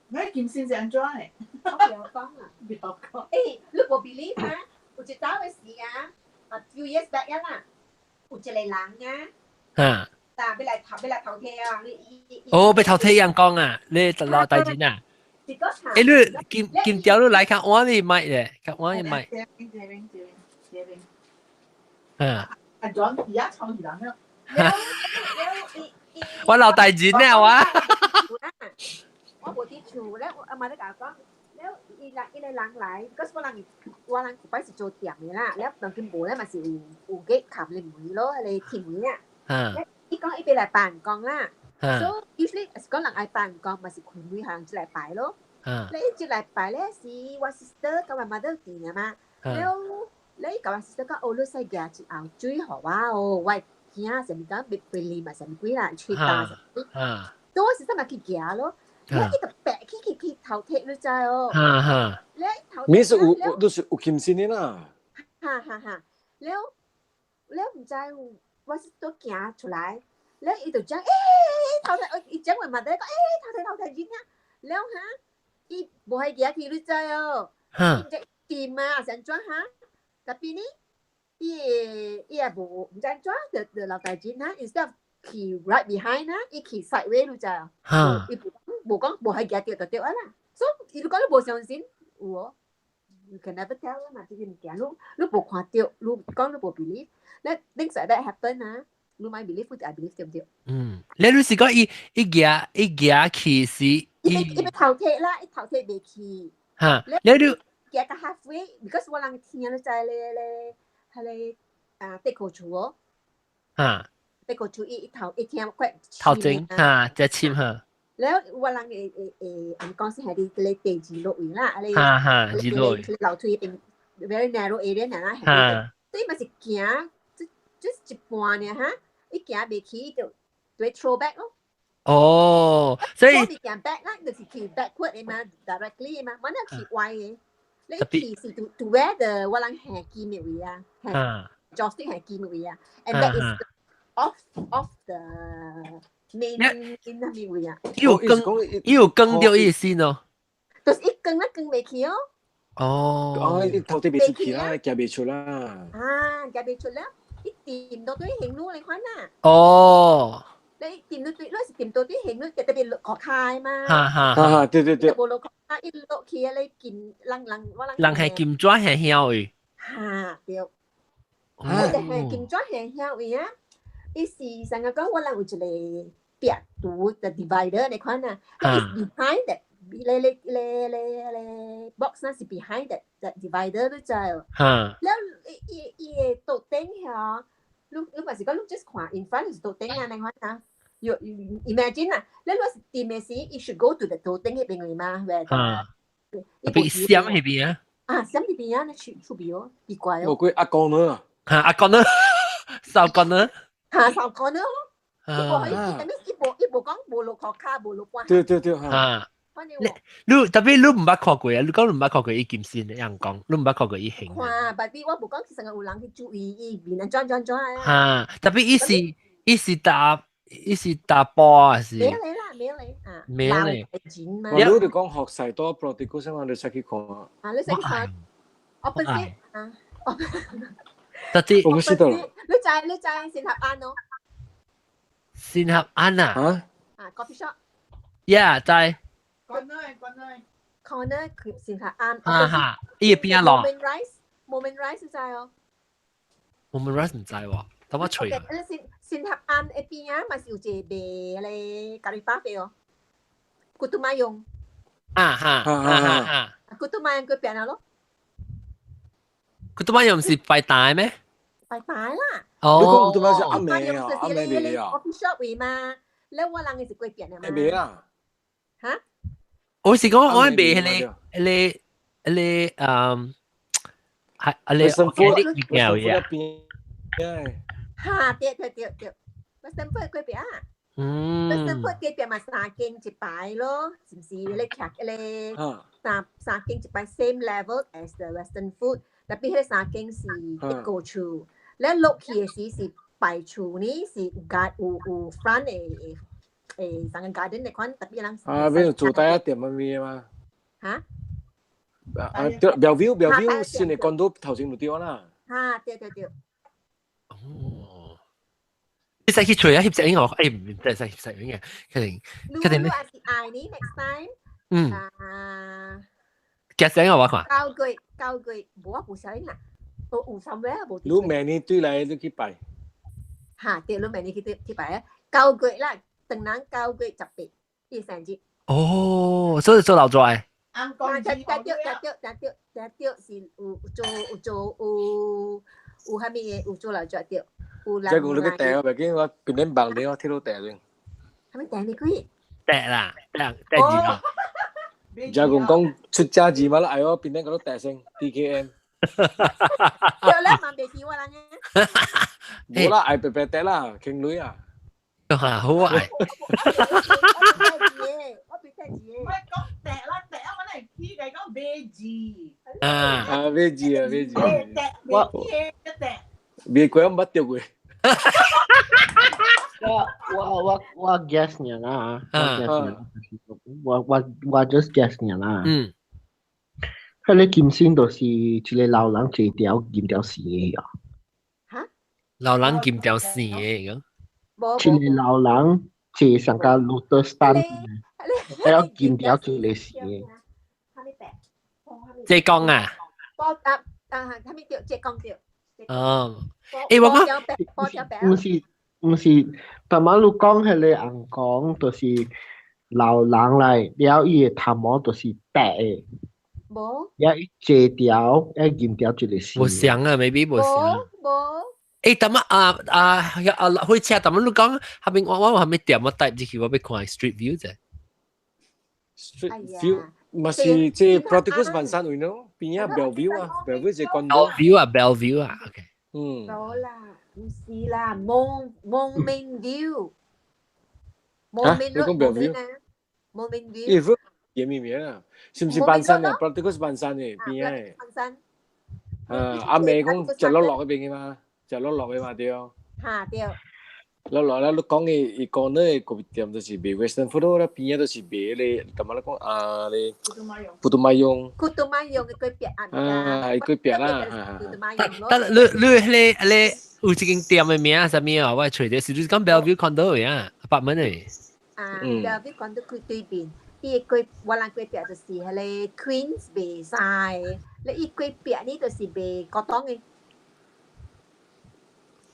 你金線是安怎嘅？我講啊。別講。誒，你冇 believe 啊？有一早嘅時啊，few years back 啦，有一個人啊。但俾嚟頭貼啊！哦，俾頭貼人講啊，你老大人啊。誒，你金條你嚟看我你買咧，看我你買。阿 John 而家創二人啦。我老大人啊，我冇啲厝咧，阿媽都講，แล้วอีหลังหลายก็ว่าหลังไปสิโจเตียมนี่ล่ะแล้วตอนกินหมูแล้วมันสิอูเกะขับเลยหมูโลอะไรถิ่มเนี่ยอีกองอีไปหลายป่านกองล่ะ so usually ก็หลังไอป่านกองมันสิคุยมือหางจะหลายป่ายโลแล้วอีจะหลายป่ายแล้วสิว่า sister กับว่า mother ตีเนี่ยมาแล้วอีกับว่า sister ก็โอ้ลูกใส่แกจะเอาจุ้ยหอว่าโอ้ไว้เฮียจะมีก็ไปรีมาจะมีกุ้ยล่ะช่วยตาตัว sister มาขี้แกโลแล้วอีกับแปะขี้เท้าเทะด้วยใจโอ้แล้วเท้ามีสุ都是有金線嘅啦แล้ว唔知ว่าตัวแก出來แล้วอีตัวจังเท้าเทะอีจังว่ามาได้ก็เท้าเทะยิงอ่ะแล้วฮะอีบ่ให้แกขี้ด้วยใจโอ้จะกินมาสันจ้าฮะแต่ปีนี้อีบ่唔知จ้าเดี๋ยวเราแต่ยิงนะ instead of ขี่ right behind นะอีขี่ sideways รู้จักอี冇係日掉就掉啊啦，所以如果你冇相信，我 you can never tell 嘛，即係唔驚，你冇看到，你講你冇 believe，你 things like that happen 啊，你咪 believe 或者 I believe 對唔對？你如是講一夾起是一頭鐵啦，一頭鐵未起，你都夾個 halfway，because 我人聽你在咧係咧地溝處哦，地溝處一頭一聽快頭前隻簽嚇。แล้ววันหลังอันก่อนสิให้ได้เตจีโลอีล่ะอะไรจีโลเราทุยเป็น very narrow area น่ะนะซึ่งมันสิเกียjust จิปวนเนี่ยฮะอีเกียเบคีตัว throw back โอ้所以เกีย back นะคือสิขี่ backward มา directly มามันน่ะขี่ไวแล้วขี่สิ to where the วันหลังแห่กีเมวีอ่ะjoystick แห่กีเมวีอ่ะ and that is off the main咪會啊！要更掉意思咯，就是一更未起哦。哦，你頭啲未出去啦，夾未出啦。夾未出啦，你掂到啲hình luôn 你看呐。你掂到對，嗰時掂到啲hình luôn，特別落開嘛。對。冇落開，一落去你見人係劍爪係曉嘅。對。我哋係劍爪係曉嘅啊！一時成日講我哋有一個壁圖嘅 divider， 你看呐，你 behind that。你 box 那是 behind that divider 都知哦。แล้วอีตัวเต็งเหรอลูกภาษาก็ลูก just ขวา in front 是ตัวเต็ง啊你看นะyou imagine 啊แล้วลูกทีเมซี่ you should go to the ตัวเต็ง嗰邊嚟嘛 where 俾閃喺邊啊閃喺邊啊你出邊哦奇怪哦我估阿公呢阿公呢少公呢少公呢一部講無落殼卡無落關對你特別你唔捌看過啊？你講你唔捌看過伊劍線嘅人講，你唔捌看過伊形。哇！特別我無講，其實有人去注意伊面啊，轉特別伊是打波還是？沒嚟啊！沒嚟。我哋講學曬多 practical 先，我哋先去看啊。你先去看 opposite 啊。特啲。我唔知道啦。你在善合安咯。善合安啊？coffee shop。Yeah，在。corner 善合安。伊個邊啊咯 ？moment rice 你知哦 ？moment rice 唔知喎，等我吹下。善合安嗰邊啊，咪是有一個咧咖喱巴菲哦，古都買用。古都買用嗰邊啊咯。古都買用是拜大咩？拜大啦。你講古都買是阿妹啊，阿妹嚟啊。coffee shop 位嘛，แล้วว่า人嘅是嗰邊啊嘛。妹啊。嚇？我是講我係賣係你係organic 嘅嘢。對。Western food 嗰邊啊。Western food 嗰邊咪三間一排咯，是唔是？你徛你三間一排 same level as the Western food， 特別係三間是一個處，แล้ว落去嘅時是排處呢是有 front 誒成個 garden 嚟看特別人。邊度做第一店乜嘢嘛？嚇？Bellevue 先嚟講到頭先冇啲啦。對。你使去吹啊？翕隻影我，唔得使翕隻影嘅，確定咧。I need next time。夾隻影我看。交句，冇使啦。有什麼冇？你明年對嚟都去拜。對，你明年去拜啊！交句啦，等人交句特別啲成節。所以做老在。掉是有係咩有做老在掉。即係我哋嘅訂，畢竟我邊啲白你我聽到訂先。係咪訂你佢？訂啦，訂字啊！就係講出價字嘛啦，係我邊啲嗰度訂先 DKM。有啦，萬別叫我啦嘅。冇啦，係白訂啦，傾女啊。好啊！我別訂字。喂，講訂啦，訂啊！我哋 P 嘅講別字。別字。訂。別鬼乜掉鬼。我 guess 你啦，我 just guess 你啦。佢哋劍線都是一個老人一條劍條線嘅啊。嚇？老人劍條線嘅咁。一個老人坐上個 lotus stand，然後劍條一個線。即講啊？係咪掉？即講掉。我講。唔是，但係你講係你人講，就是老人嚟，然後伊嘅頭毛就是白嘅，然後伊斜條，一劍條一個線。冇想啊 ，maybe 冇想。但係開車，但係你講下邊我係咪點我帶入去我要看 street view 啫 ？Street view 咪是即 practical 半山位咯，邊啊 Bellevue 啊 ，Bellevue 就講到 Bellevue 啊 ，OK。好啦。唔是啦 ，Moulmein View。你講 Bellevue？ Moulmein View。嘢咩名啊？是唔是半山啊 ？Practical 半山嘅邊啊？半山。阿妹講就落嗰邊嘅嘛，就落嘅嘛對。對。แล้วลูก講嘅講呢個店就是賣 Western food 啦，邊嘢都是賣咧，咁樣講咧，普通買用嘅粿餅啊，粿餅啦，但你有一間店嘅名係咩啊？我隨啲是講 Bellevue Condo 嘅apartment 嘅。Bellevue Condo 佢對邊，伊個我諗粿餅就是係咧 Queens Bayside，你伊粿餅呢就是賣嗰檔嘅。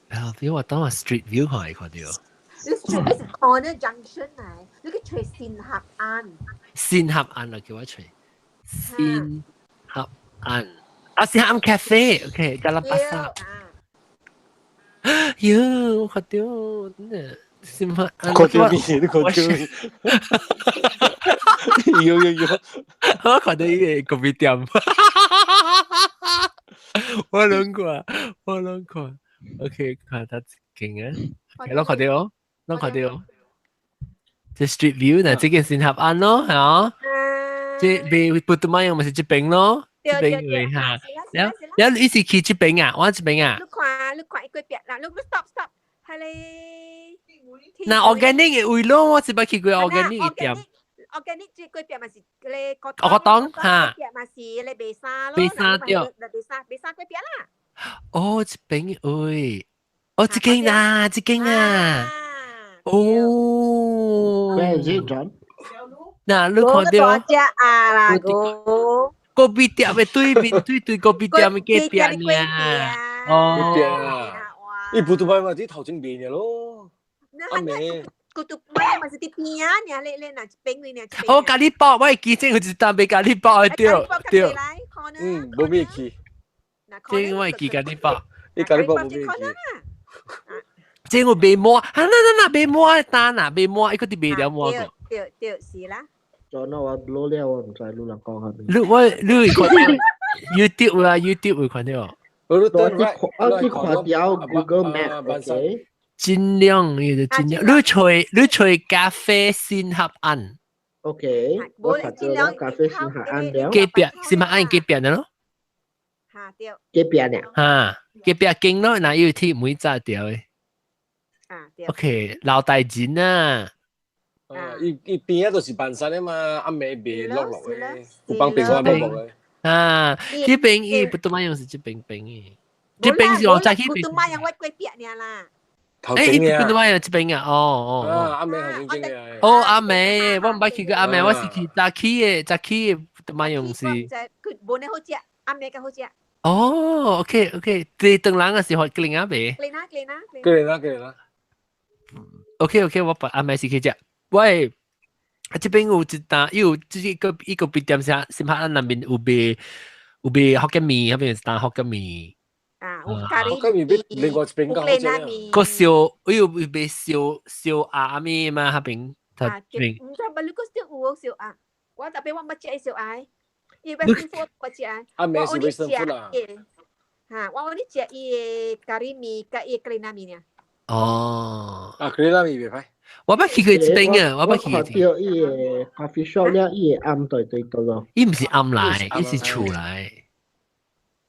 Bellevue 我當係 Street View 看到。你 Street View 係 Corner Junction 嚟，你個隨善合安。善合安啊，叫我隨。善合安，善合安 cafe，OK， Jalan Pasar。喲，我看到，真係善合安。看到咩？你看到咩？有，我看到一個咖啡店。我諗過。OK， 看他勁啊！攞佢哋哦，即 Street View 嗱，即係善合安咯，係啊，即係普通買用咪是這邊咯，這邊會嚇。然後你是去這邊啊？我這邊啊？你看一個別啦，你 stop，係你。嗱 ，organic 嘅會咯，我只不過去過 organic 嘅店。organic 即係別咪是你個檔嚇，別咪是你貝沙咯，貝沙對，貝沙別啦。哦，這邊會，哦，這間啊，哦，咩先準？嗱，你看到個別店嘅對面對個別店嘅隔壁呢？哦，你普通買咪啲頭前面嘅咯，阿妹。個度買咪是啲邊啊？你嗱邊位呢？哦，咖喱包，我記正佢是當俾咖喱包對，冇咩去。正我記咖喱包，你咖喱包冇咩去。正我被摸，嗱被摸單啊，被摸一個啲被了摸個。對是啦。咗那我攞了我唔知攞人講下邊。你會看 YouTube 會看到。我去看掉 Google Map，OK。盡量，你吹咖啡先合安。OK，我睇到咖啡先合安了。隔壁先合安隔壁的咯。嚇對。隔壁呢？隔壁經咯，嗱要貼每隻條嘅。對。OK，老大錢啊！伊邊都是辦曬啊嘛，阿妹未落落嘅，有幫平安落落嘅。這邊伊不多買用是這邊嘅，這邊是我再去邊。不多買用我隔壁呢啦。不多買用這邊啊，阿妹頭先經嘅。阿妹，我唔捌去過阿妹，我是去早期嘅不多買用是。佢冇你好食，阿妹嘅好食。OK，對當人嘅時候幾零未？幾零。OK，我把阿妹是去食。喂，這邊有一單，有一個別店先拍那邊有賣福建麵，那邊有一單福建麵。有咖喱麵，另外一邊有雞蛋麵。個燒，有賣燒鴨麵嘛？那邊，唔知吧？你個燒有燒鴨，我特別我冇食燒鴨，伊為辛苦我食。阿妹是為辛苦啦。我你食伊咖喱麵，甲伊雞蛋麵啊。雞蛋麵未歹。我捌去過這邊啊，我捌去過。我看到伊個 coffee shop 了，伊個暗對對咯。伊唔是暗來，伊是厝來。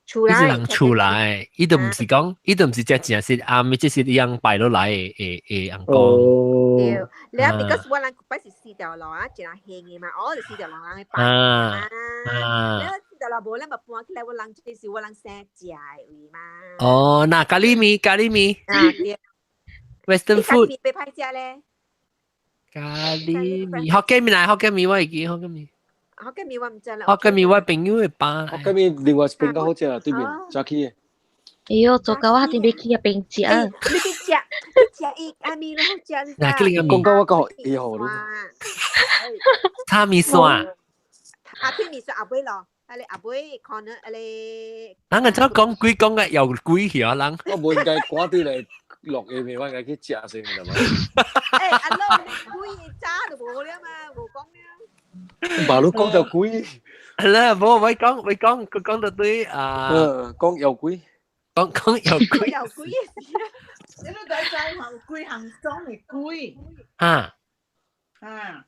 伊是人厝來，伊都唔是講，伊都唔是只正是暗，即是一樣擺落來嘅陽光。對，你啊，because 我人擺是4條路啊，一人興嘅嘛，我就4條路人去擺啊。你4條路無咧，咪搬起來，我人就是我人生食位嘛。嗱，咖喱麵。Western food。咖喱麵別歹食咧。咖喱麵，福建麵我會記福建麵。福建麵我唔知啦。福建麵我朋友會擺。福建麵另外一邊較好食啦，對面早起嘅。哎呦，做到我哋要去入邊食。你食伊阿麵好食。嗱，嗰個講到我講以後咯。炒米線。阿片米線阿妹咯，阿妹可能你。人個做講鬼講嘅又鬼去啊人。我冇應該趕啲嚟落嘅面，我應該去食先㗎嘛。阿佬你鬼渣就冇啦嘛，冇講啦。馬路講就鬼。係啦，冇我講到對講又鬼。講又鬼。又鬼嘅事啊！你都睇晒行鬼行裝嚟鬼。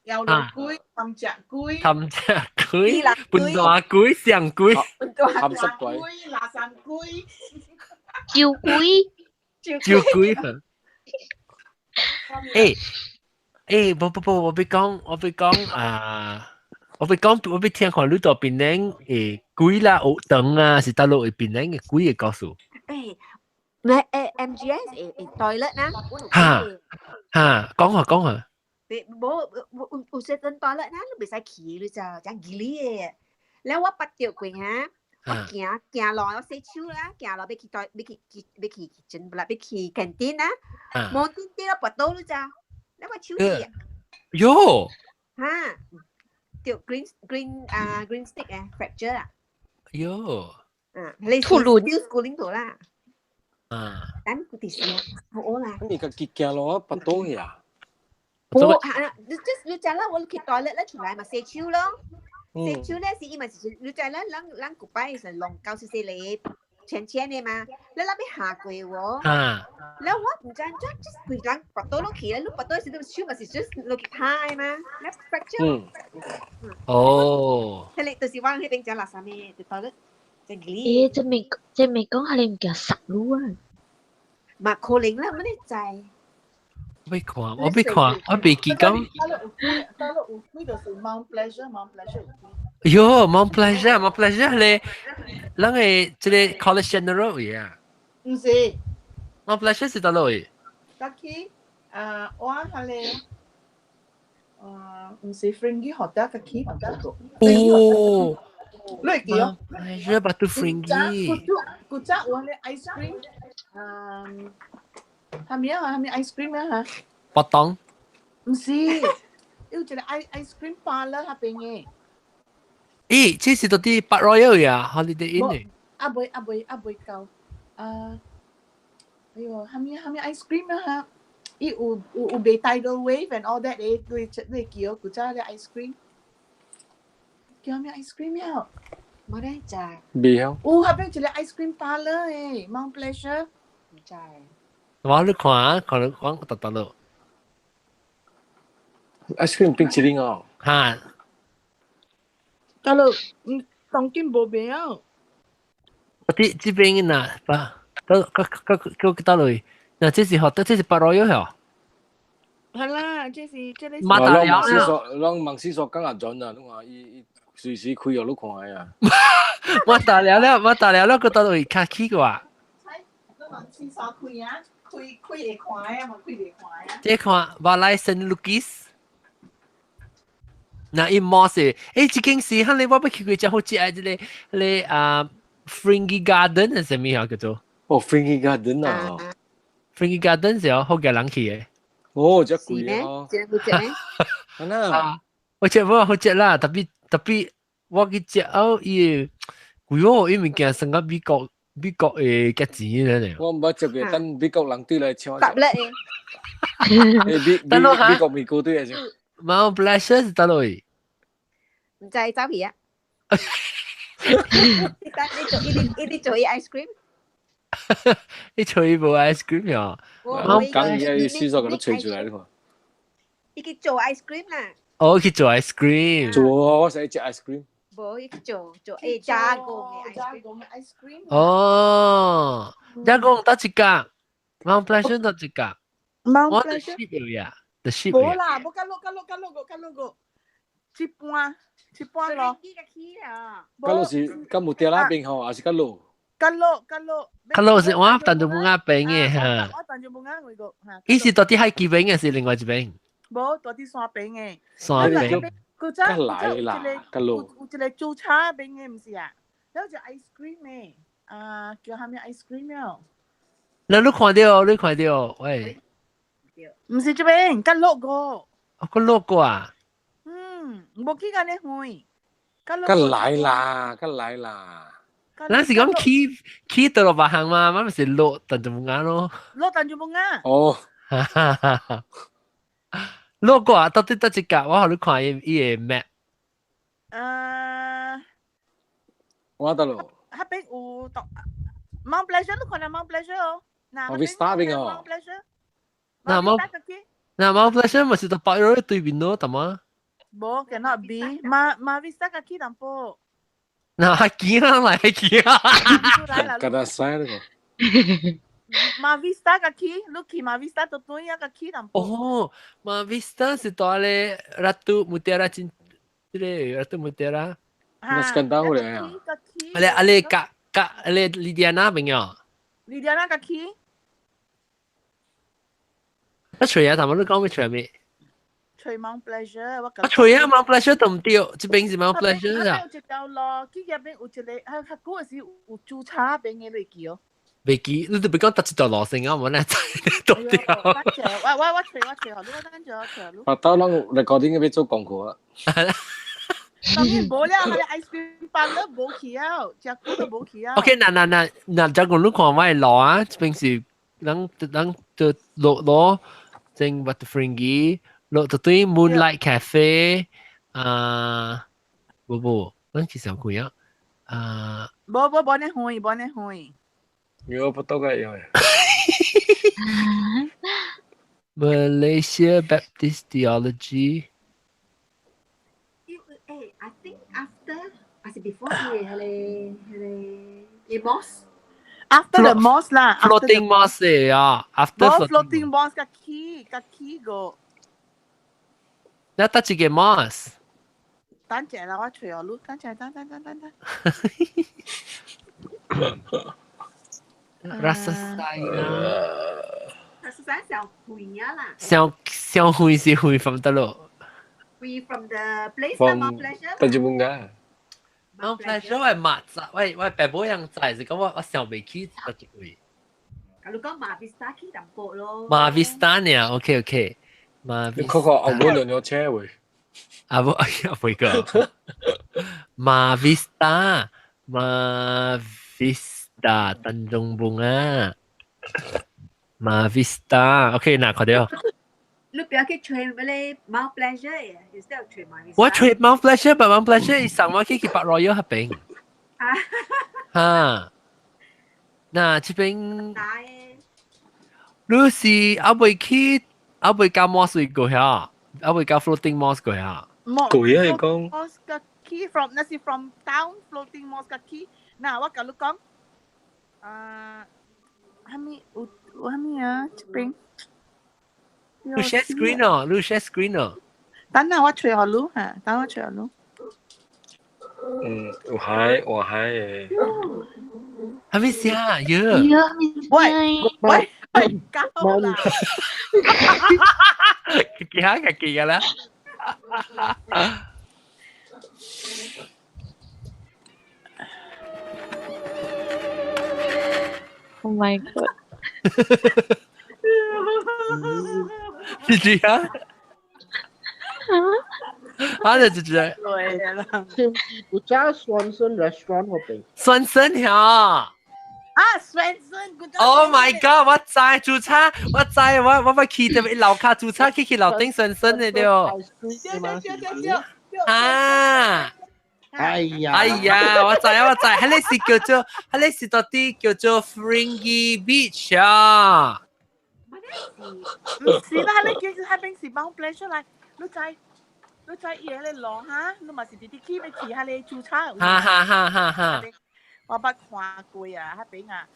又落鬼，冚隻鬼，半大鬼，上鬼，鹹濕鬼，垃圾鬼，招鬼。招鬼啊！不，我被听看你到槟榔鬼啦，有长啊，是大陆的槟榔的鬼嘅告诉。MGS toilet นะ講下。有些陣 toilet นะ，你唔使企你就真吉利嘅。แล้วว่าปัดเดียวกูฮะว่า行落我洗手啦，行落要去kitchen 啦，要去 canteen นะ冇天啲啦，ปัด到你就，แล้วว่า手指ฮะเดี๋ยว green stick fracture 啊你吐露丟schooling 度啦等佢哋先好啦你個結架咯，ปัด到呀你就啦我去 toilet 咧出嚟咪洗手咯洗手咧是因為你就啦咱古拜是龍教是你淺嘅嘛你那邊下過喎แล้วว่า唔知just 佢咱ปัด到落去咧你ปัด到時都手咪是 just 落去太嘛แล้ว fracture 哦係你到時話喺邊隻垃圾咩對 toilet這未講下你唔叫實路啊mà khô lính là mấy trái我被看，我被記講。Mount Pleasure 咧，咱嘅即個 College General 嘅啊。唔是。Mount Pleasure 是到哪裡？得去我係咧，唔是 Fringy Hotel 得去。哦。你記哦？Pleasure batu Fringy。古早我咧 ice cream。係咪ice cream 啊嚇？波當？唔是，有一個 ice cream parlour 喺邊嘅。咦，這是到啲Park Royal 呀 ，Holiday Inn 嘅。阿妹夠。哎呦，係咪ice cream 啊嚇？有被 tidal wave and all that 你叫古早嘅 ice cream。叫咩 ice cream 呀？冇得就。未啊？喺邊一個 ice cream parlour 誒 ，Mount Pleasure。唔知。我你看講得咯。ice cream 冰淇淋哦。嚇。得咯，當今冇變啊。我啲這邊嗱，個到嚟，嗱這是學得，這是Park Royal 係。係啦，這裡。馬達寮啦。讓孟思所講下準啊，你話伊隨時開又都看啊。馬達寮啦，個到嚟卡起嘅話。孟思所開啊，開會看啊，冇開會看啊。這看馬來聖路易斯。那一模是，這件事哈，你我不去過就好似係你Fringy Garden 係什麼呀叫做？哦 ，Fringy Garden 啊 ，Fringy Garden 就好嘅人去嘅。哦，真貴啊！係啦，我食冇好食啦，特別我去食哦，伊貴哦，伊物件成個美國嘅價錢咧。我唔捌食嘅，等美國人對來搶。夾咧。美國美國對嚟先。Mount Pleasure 是到哪裡？唔知走皮啊！你做 ice cream？ 你做一部 ice cream 啊？我講而家啲思索咁都吹出嚟呢個。你去做 ice cream 啦？哦，去做 ice cream。做啊！我成日食 ice cream。冇，你去做加工嘅 ice cream。哦，加工得一間 ，Mount Pleasure 得一間。Mount Pleasure 呀，the ship。冇啦，冇加落個，一半咯。加落是加木條那邊嗬，還是加落？加落是我當做冇啱邊嘅嚇。我當做冇啱嗰個。伊是到底係幾邊嘅，是另外一邊？冇，到底山邊嘅。山邊。加奶啦，加落。有一個做茶邊嘅唔是啊？有隻 ice cream 嘅，叫係咪 ice cream 啊？你看到，喂。唔是這邊，加落個。個 logo 啊？冇去間咧會。加奶啦。咱是講起到落白行嘛，咪是落但就冇啱咯。落但就冇啱。哦。logo 啊，到底得一格，我好你看伊個 map。我得咯。嗰邊有Mount Pleasure，你看下 Mount Pleasure 哦。我 Vista 邊哦。嗱Mount Pleasure 咪是到Park Royal對面咯，係嘛？冇，cannot be。Ma Vista 個去淡薄。嗱，係見啦，嚟見啦。跟得曬呢個。马 Vista 個 key，Lucky 馬 Vista 都對啊個 key 淡薄。哦，馬 Vista 是多咧，Ratu Mutiara 真，即個 Ratu Mutiara。那skandalเลยอ่ะale kak ale Lidiana 朋友。Lidiana 個 key。我除啊，頭先你講咩除咩？除 Mount Pleasure，我除啊 Mount Pleasure 都唔對，這邊是 Mount Pleasure 啊。有一條路，佢入邊有一個，佢嗰陣時有註冊邊嘅嚟叫。未記，你都別講特別條路線啊，我呢仔都掉。我除，你我等咗除。啊，到咱recording 嗰邊做廣告啊。當然冇啦，佢哋 ice cream 飯都冇去啊，隻股都冇去啊。OK，嗱，就講你看我嘅路啊，這邊是咱就攞正 Butterfringy，攞到對 Moonlight Cafe，不，咱其實有幾啊？冇呢會。我不懂嘅樣。Malaysia Baptist Theology。I think after, before the mosque. After the mosque 啦 ，floating mosque 啊，after floating mosque 個 key 個。那得幾個 mosque？等陣啦，我除咗路，等。Rasa Saya。Rasa Saya 小會啊啦。小會是會 from 得咯。We from the place Mount Pleasure。Tanjung Bunga。Mount Pleasure 係馬仔，喂，爸爸人仔是講我想未去得幾位。如果馬 Vista 去淡薄咯。馬 Vista 呢 ？OK。馬 Vista。你看看澳門兩條車位。啊不，哎呀，唔個。馬 Vista， Tanjung Bunga。馬 Vista，OK， 嗱，快啲。你不要去吹嗰啲 Mount Pleasure 嘅，有時候吹馬 Vista。我吹 Mount Pleasure，but Mount Pleasure 上我去Park Royal 嗰邊。哈，嗱，這邊。你是阿未去，阿未加 mosque 過下，阿未加 floating mosque 過下。貴啊！你講。mosque 個 key from 那是 from town floating mosque 個 key。嗱，我講你講，係咪啊？這邊。你 share screen 哦。等下我除下路嚇，等我除下路。我還誒。係咪先啊？喂，搞啦！幾下嘅啦？Oh my god！是這樣？就係。對啦。不加Swanson Restaurant 嗰邊。Swanson 呀！Swanson！Oh my god！我知注冊，我去特別樓下注冊，去樓頂 Swanson 嘅了。啊！哎呀！我知，喺你是叫做，喺你是到底叫做 Fringy Beach 啊？唔是啦，你叫喺邊時幫 Pleasure 嚟，你在嘢你落嚇，你咪是啲 key 咪企喺你註冊。哈！我捌看過啊，喺邊啊，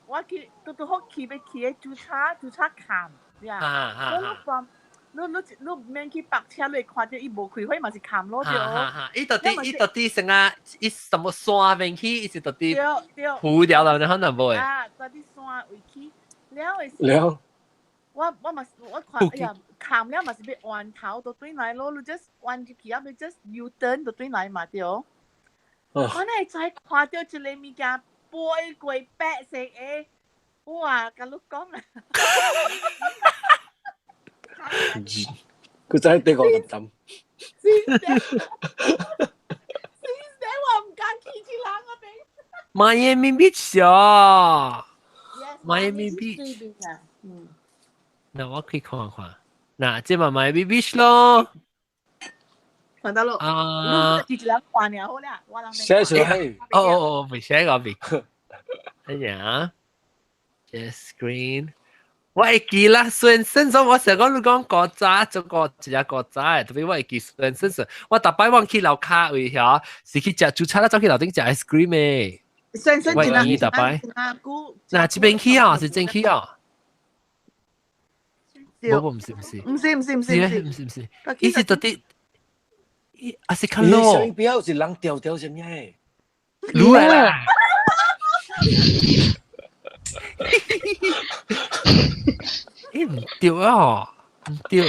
我去都好企咪企喺註冊看，呀。你免去白車，你看到伊無開會嘛是看咯就。伊到底成啊？伊什麼山邊去？伊是到底浮掉了，你可能冇誒。到底山位去。了，我看，哎呀，看了嘛是要彎頭就對來咯，你 just 彎入去啊，你 just U turn 就對來嘛對。我呢再看到一個物件背過白色嘅，哇，甲你講啊！佢真係對我咁。我唔敢企住冷嗰邊。Miami Beach 啊！Miami Beach， 嗱我可以看看，嗱即係 Miami Beach 咯。看到咯。你自己看呢好啦，我寫出嚟。哦，唔寫我未。哎呀 ，share screen。我會記啦，Swanson所我成日講你講國宅，做個一隻國宅，特別我會記Swanson。我特擺往去樓下位嚇，是去食早餐啦，走去樓頂食 ice cream 嘅。先生我已大摆。嗱，這邊去啊，是正去啊。冇唔是。唔是，伊是到底，啊是看路。路。不要是人掉什麼誒？路嚟啦。咦唔掉啊？唔掉。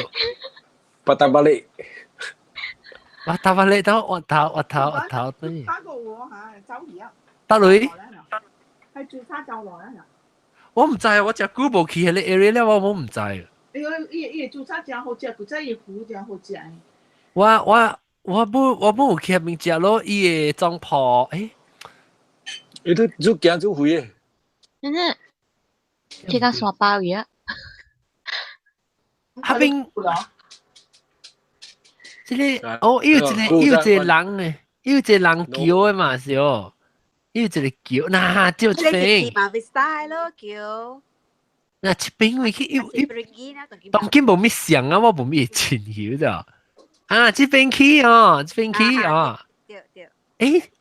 Patah balik。我打翻嚟到我頭對。打過我嚇，走而家。得女。係最差走來啊！我唔知，我只 Google 去喺你 area 咧，我唔知。伊做啥真好食，佢真係苦真好食。我冇有去入面食咯，伊嘅裝鋪，伊都做行做會嘅。真係，去到沙巴魚啊！下邊，即個哦，有一個人嘅，有一個人叫嘅嘛是哦，有一個叫，嗱就這邊。馬維斯泰咯叫。嗱，這邊我去當今冇咩想啊，我冇咩錢曉咋。啊，這邊去哦，這邊去哦。對。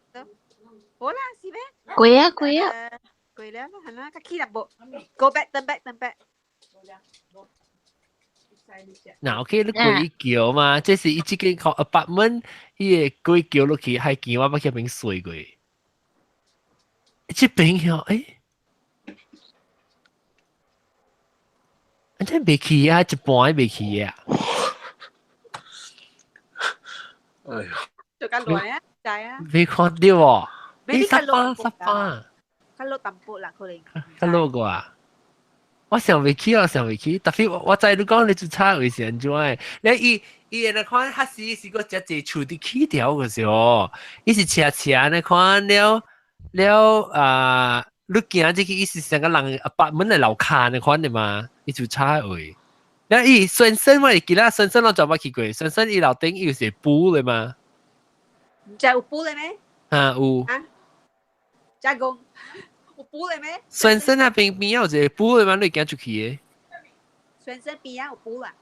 好啦，是咩？貴啊！貴啦，係啦，佢去啦冇。Go back， turn back。嗱，OK，你貴叫嘛？這是一個 apartment， 伊個貴叫落去，係見我把佢邊睡過。這邊喎，真未去啊，一半未去啊。哎呀，做緊耐啊，大啊。未看到喎。十八。佢落淡薄啦，佢哋。佢落過啊？我想未去，特別我知你講你做差為先做誒。你伊那看還是個只隻處啲起條嘅時候，伊是斜你看了啊。你見這個意思成個人apartment嚟樓下你看的嘛？伊做差位。然後伊順身我記得順身我做乜去過？順身伊樓頂有是補的嘛？就有補的咩？啊有。加工有補的咩？順身那邊有一個補的嘛？你行出去嘅？順身邊有補啦。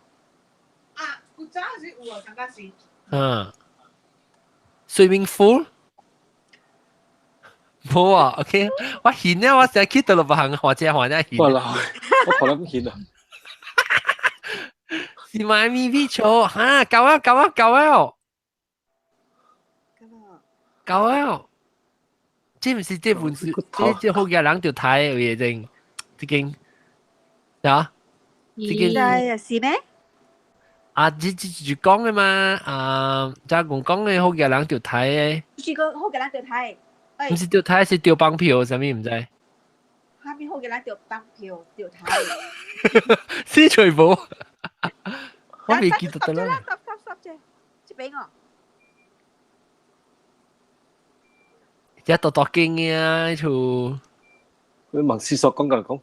啊，古早是有啊，剛剛是。swimming pool。冇啊 ，OK， 我顯咧，我成日去到落行或者顯。我可能顯啊。是咪咪 V 錯嚇？夠啊！這唔是這本書，這好嘅人條睇嘅嘢正，這件啊？這件是咩？啊，這講嘅嘛，啊，就講嘅好嘅人條睇嘅。是個好嘅人條睇。唔是釣睇，是釣幫票，啥物唔知？下面好嘅人釣幫票，釣睇。是全部。我未記得得啦。十啫，即俾我。一多勁啊！處。你問思索講㗎講。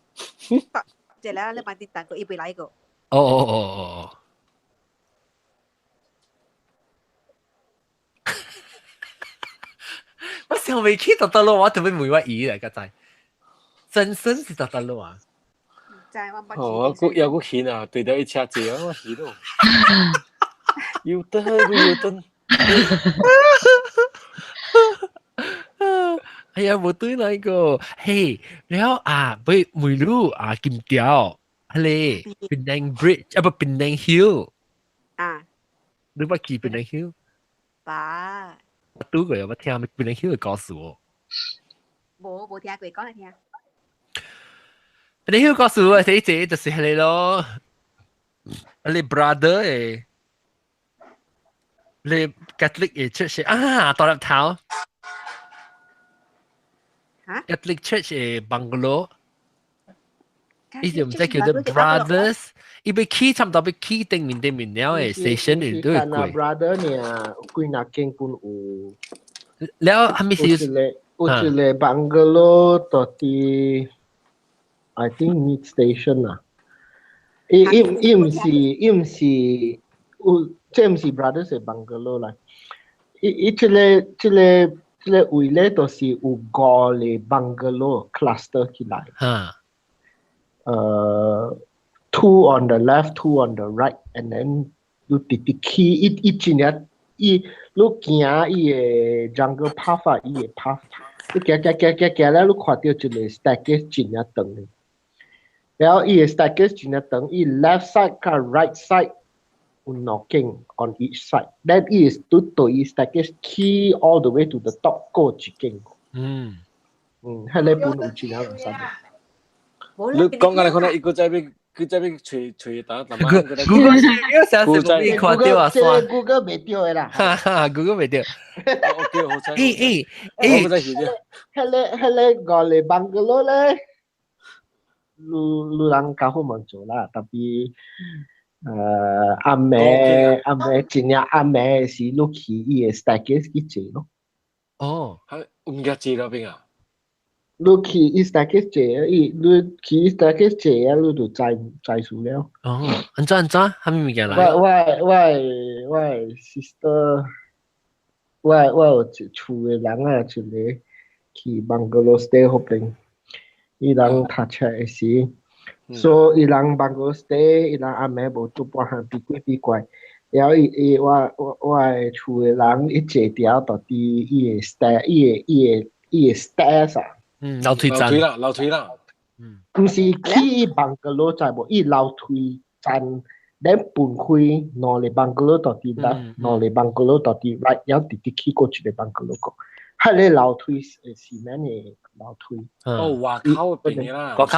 即啦，你買啲蛋糕一杯來個。哦。我想未去得咯，我特別每位語嚟㗎仔，真身是得咯啊！我有個顯啊，對到一車字啊，我顯咯，要得。哎呀，冇對那個，嘿，แล้วไม่รู้กิมเตียวทะเลเป็นแดง bridge 不เป็นแดง hill หรือว่าขี่เป็นแดง hill 我拄過，我聽別人喺度告訴我。冇聽過，講嚟聽。別人喺度告訴我，第一隻就是你咯，你 brother 誒，你 Catholic 嘅 church 啊，大粒頭。Catholic church 嘅 bungalow，以前唔知叫做 brothers。伊被起差唔多被起對面了誒 station 嚟都係貴。brother 呢，貴那間本有。แล้ว係咪是有一個 bungalow 到啲 I think mid station 啊。伊唔是，即唔是 brothers 嘅 bungalow 啦。伊這個位咧，就是有5個 bungalow cluster 起來。2 on the left, 2 on the right, and then you key it 一年，你行伊個 jungle path 伊個 path 你行了，你看到一个 staircase 真呀长的，然後伊個 staircase 真呀長，伊 left side 甲 right side 有 knocking on each side. Then it is to伊 staircase key all the way to the top 個一間。迄個本有真呀唔使。你講緊你可能一個在邊。佢在邊隨打打嘛？Google 要寫什麼？你看到啊？Google 未掉嘅啦。哈哈 ，Google 未掉。OK， 好彩。我在寫啫。迄個我哋 bungalow 咧，路人較好忙做啦，特別暗暝真正暗暝時，你去伊個 staircase 去坐咯。哦，係唔記得坐到邊啊？你去 staircase 坐，你去 staircase 坐啊，你就載數了。哦，安怎？還沒物件來？我 sister， 我有一厝嘅人啊，一個去 bungalow stay 嗰邊，伊人讀冊嘅時，所以伊人 bungalow stay， 伊人暗暝無做半項比怪，然後我嘅厝嘅人一坐條到啲伊個 stair， 伊個 stairs 啊。樓梯啦，唔是去 bungalow 在無，伊樓梯站，你搬開攞嚟 bungalow 到啲 left， 攞嚟 bungalow 到啲 right， 然後直接去過一個 bungalow 個，係你樓梯是咩嘅樓梯？外口邊啦，外口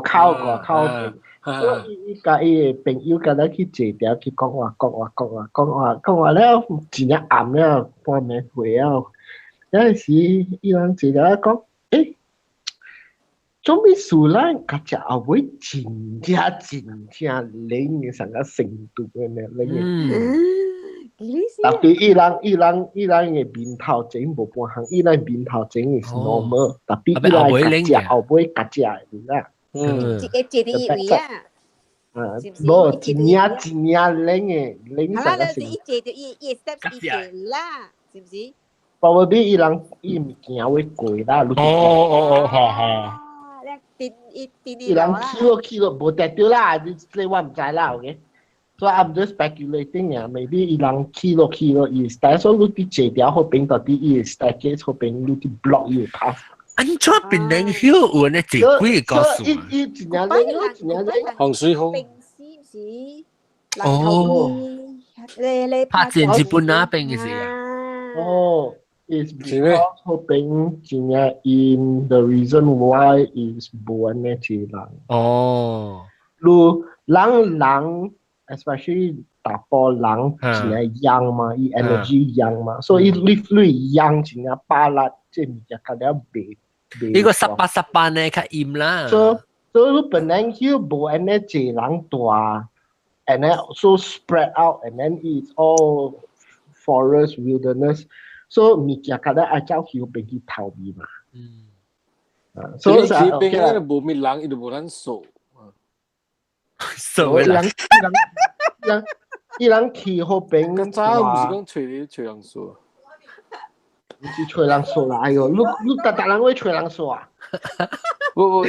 邊，所以伊甲伊個朋友甲咱去坐條去講話了，真係暗了，半暝會啊，有陣時伊人坐條講。做咩事啦？家隻後尾真正冷嘅成個程度嘅咩冷嘅。特別伊人嘅面頭整無半項，伊人面頭整係 normal， 特別伊人家隻後尾家隻嘅啦。自己借啲嘢啊！冇真正冷嘅冷成個程度。你借到伊 step 伊借啦，是唔是？包括伊人伊物件會貴啦。哦。伊人去咯，無得到啦，你我唔知啦 ，OK。所以 I'm just speculating 啊 ，maybe 伊人去咯，伊 start 所以你坐條後邊到啲伊 staircase 後邊你啲 block 伊 pass。安怎變能曉有呢幾貴告訴我？伊真正靚，洪水風。哦。拍戰日本那邊嘅事啊。哦。Is because hoping in the reason why is buwan na silang. Oh. Lu lang especially tapo lang sila yang ma i energy yang ma. So it live lu yang sila palat chen ya kada be. Iko sapa na ka im la. So lu penang hiu buwan na silang tua and then so spread out and then it's all forest wilderness. So 物件kada ajau hiu pergi tahu bi ma. So sa okay lah. Bo mi lang itu bukan so. So lang. Ilang ki ho beng. Kan saya mesti kan吹lang so. 唔是吹人數啦，哎呦，你特人會吹人數啊？我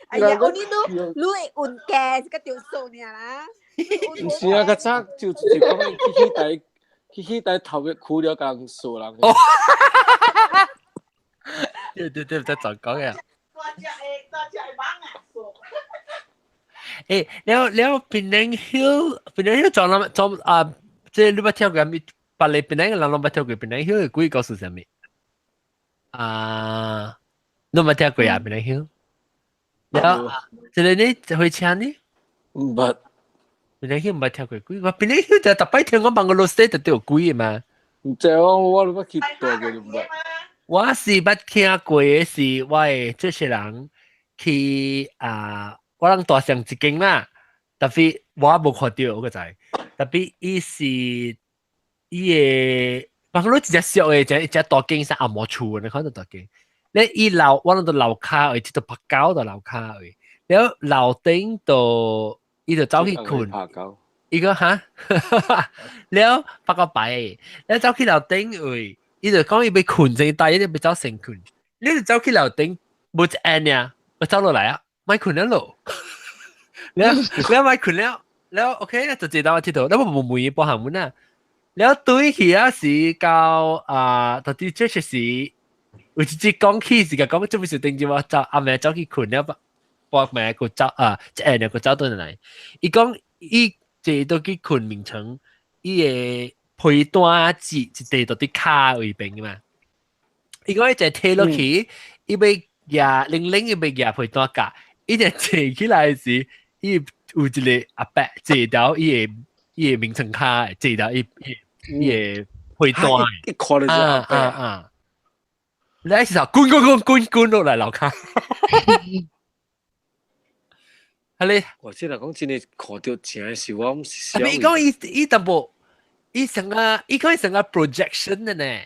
哎呀，我呢都你會換嘅，個條數呢啦。唔是啊，個差就講起底頭嘅苦了更數啦。對，再講嘅。多隻係猛啊！誒，แล้วPenang Hill 撞啊，即係你冇聽過咪？巴黎Penang 嘅人冇聽過Penang Hill 嘅鬼故事係咩？啊，你冇聽過呀Penang Hill？แล้ว即係你去車呢？唔捌。Penang Hill 唔係聽過鬼，我Penang Hill就特別聽講Bungalow State 都有鬼嘅嘛。唔知我都冇去過嘅，唔捌。我是捌聽過嘅是，喂，這些人去我人大上一間啦，特別我冇看到，我個知。特別伊是伊個，我講一隻小嘅，一隻大間是阿毛厝，你看到大間。你伊樓，我諗到樓卡位，即到拍膠到樓卡位，然後樓頂到伊就走去困。伊個嚇，然後拍個擺，然後走去樓頂位。伊就講伊要困正，但係伊要走成困，你就走去樓頂冇一按呀，我走落嚟啊，咪困咗路，你咪困了，然後 OK 就接到我鐵頭，你冇門幫行門啊，了對起啊是到到啲即係是，有一節講起是個講做咩事定住我走阿妹走去困了吧，搏命個走即係兩個走到嚟，伊講伊這都去困名稱，伊嘅配單字一地到啲卡位邊嘅嘛，伊講伊就睇落去，伊被廿零伊被廿配單價，伊就坐起來時，伊有一個阿伯坐到伊嘅名稱卡，坐到伊配單，一看就知你係時候滾落嚟樓卡，係你。我即係講真係看到正嘅時候，我唔是。伊講伊淡薄，伊成個 projection 嘅呢，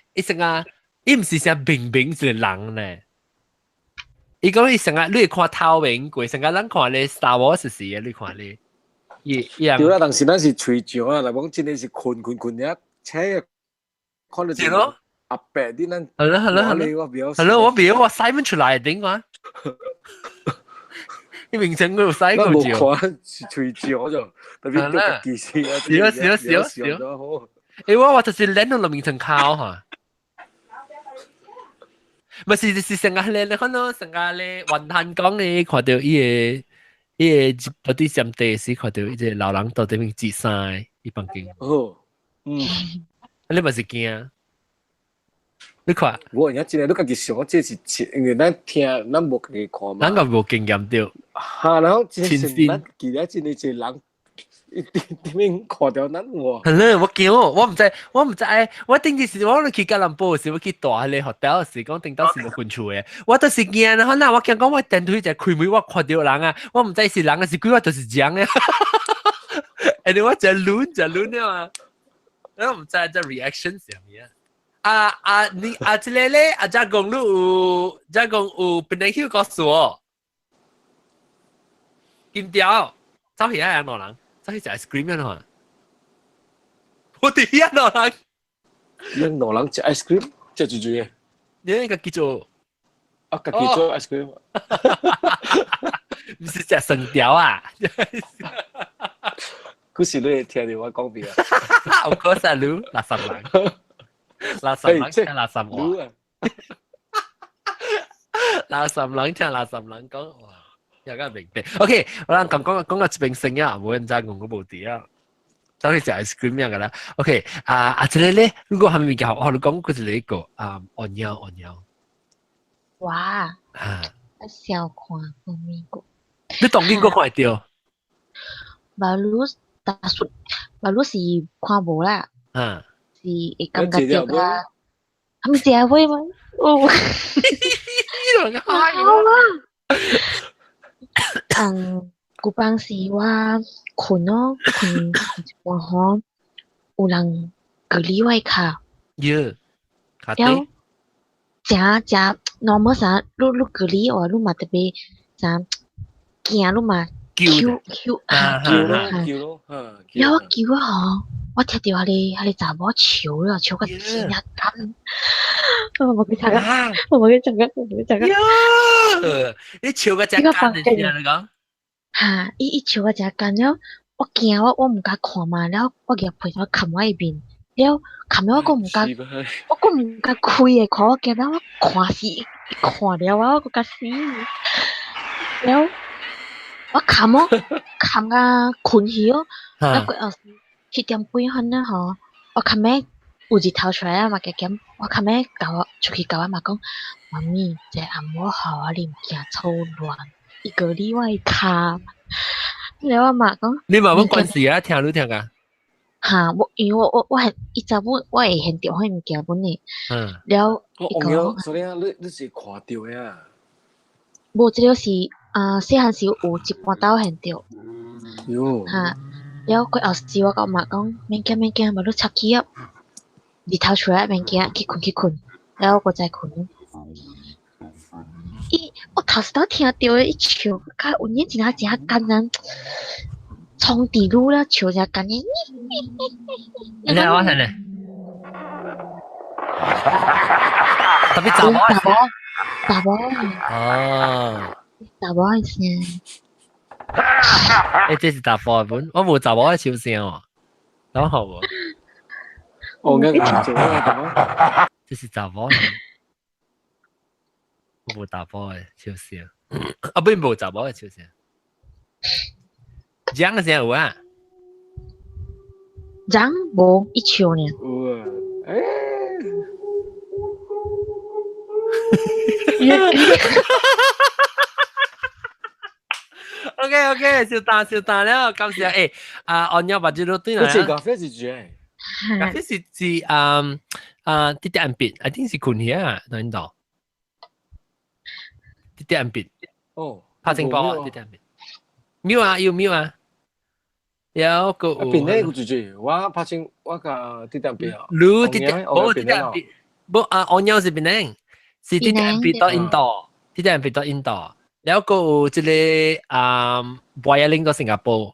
伊唔是成平平是人呢。伊講伊成個你看透明過，成個人看你 Star Wars 時嘅，你看你。對啦，但是咱是吹脹啊，嚟講真係是困一，車看到真咯。阿伯啲咱，係咯，我表我篩唔出嚟點講？你明顯佢篩過照。我看吹脹就特別啲技師啊，少。我就是練到落面層靠嚇。咪是成個咧，你看到成個咧雲漢講咧，看到伊個嗰啲上地時，看到伊個老人到對面自曬，伊幫緊。哦，你咪是驚？你看，我而家真係都家己想，這是因為咱聽，咱無家己看嘛。咱個無經驗到。然後真係咱記得真係一人，點樣看到咱喎？係咧，我驚我唔知，我定啲時我去吉隆坡時，我去大咧學校時講定當時冇困住嘅，我都是驚啦。可能我驚講我電梯就開門，我看到人啊，我唔知是人啊是鬼，我就是講嘅。誒，我就亂啊嘛，我唔知只 reaction 係咩啊？你這裡咧，家公路有邊個去告訴我？金條，走去啊，兩人，走去食 ice cream 啊，我哋一兩人，兩人食 ice cream，食住嘅。你個叫做家己做 ice cream，唔是食生條啊？嗰時你聽到我講邊啊？我講實路，垃圾人。垃圾人聽垃圾話，垃圾人聽垃圾人講，哇，有間明白。OK， 我哋講個這邊聲啊，冇人再講嗰部碟啊，走去食 ice cream 樣噶啦。OK，這裡咧，如果係咪叫我哋講嗰隻呢個按腰。哇！小看方面個，你當邊個看到？馬路是看無啦。是會感覺到啦，係咪社會嗎？哦，古邦時我困咯，困一半嗬，有人隔離我卡，了，正 normal 啥，你隔離我，你嘛特別啥驚，你嘛叫咯，了我叫啊！我聽到你查某笑了，笑個天一間，我冇記得。你笑個隻間你知啊？你講嚇，伊笑個隻間了，我驚我唔敢看嘛，了我叫陪我冚我一邊，了冚了我個唔敢開嘅，看我驚到我看了我個甲死，了我冚個困去哦，了個7點半分啦嗬，我琴日有日頭出來啊嘛，我琴日出去教我媽講，媽咪，這按摩好啊，你唔驚操亂，一個禮拜卡。然後我媽講，你媽媽關事啊？聽你聽噶？嚇，因為我係一早本我會現掉迄物件本呢。然後伊講，所以啊，你是看到嘅啊？無，這個是細漢時有一半兜現掉。嚇。แล้วก็เอาสิว่าก็มาก็แม่งมารู้ชักขี้อ่ะดิท้าช่วยแม่งขี้คุณแล้วก็ใจคุณอี我頭先都聽到一笑佢有年前只間人衝地路啦笑只間呢你睇我睇咧特別雜波哦雜波係先這是雜貨本，我冇雜貨嘅超聲喎，咁好喎。哦，我这是查某人，无查甫的笑声，啊，不无查甫的笑声，讲个声有啊？讲无一笑呢。有啊，OK，笑大了，感謝誒按鳥把這度對啦。嗰隻咖啡是咩？咖啡是啲啲暗別，I think 是困起啊，喺度。啲暗別。哦，拍成波啲暗別。秒啊，要秒啊。有個。邊咧個住，我拍成我個啲暗別啊。攞啲暗別，不按鳥是邊咧？是啲暗別到印度，啲暗別到印度。แล้วก็จะเลยViolin 到新加坡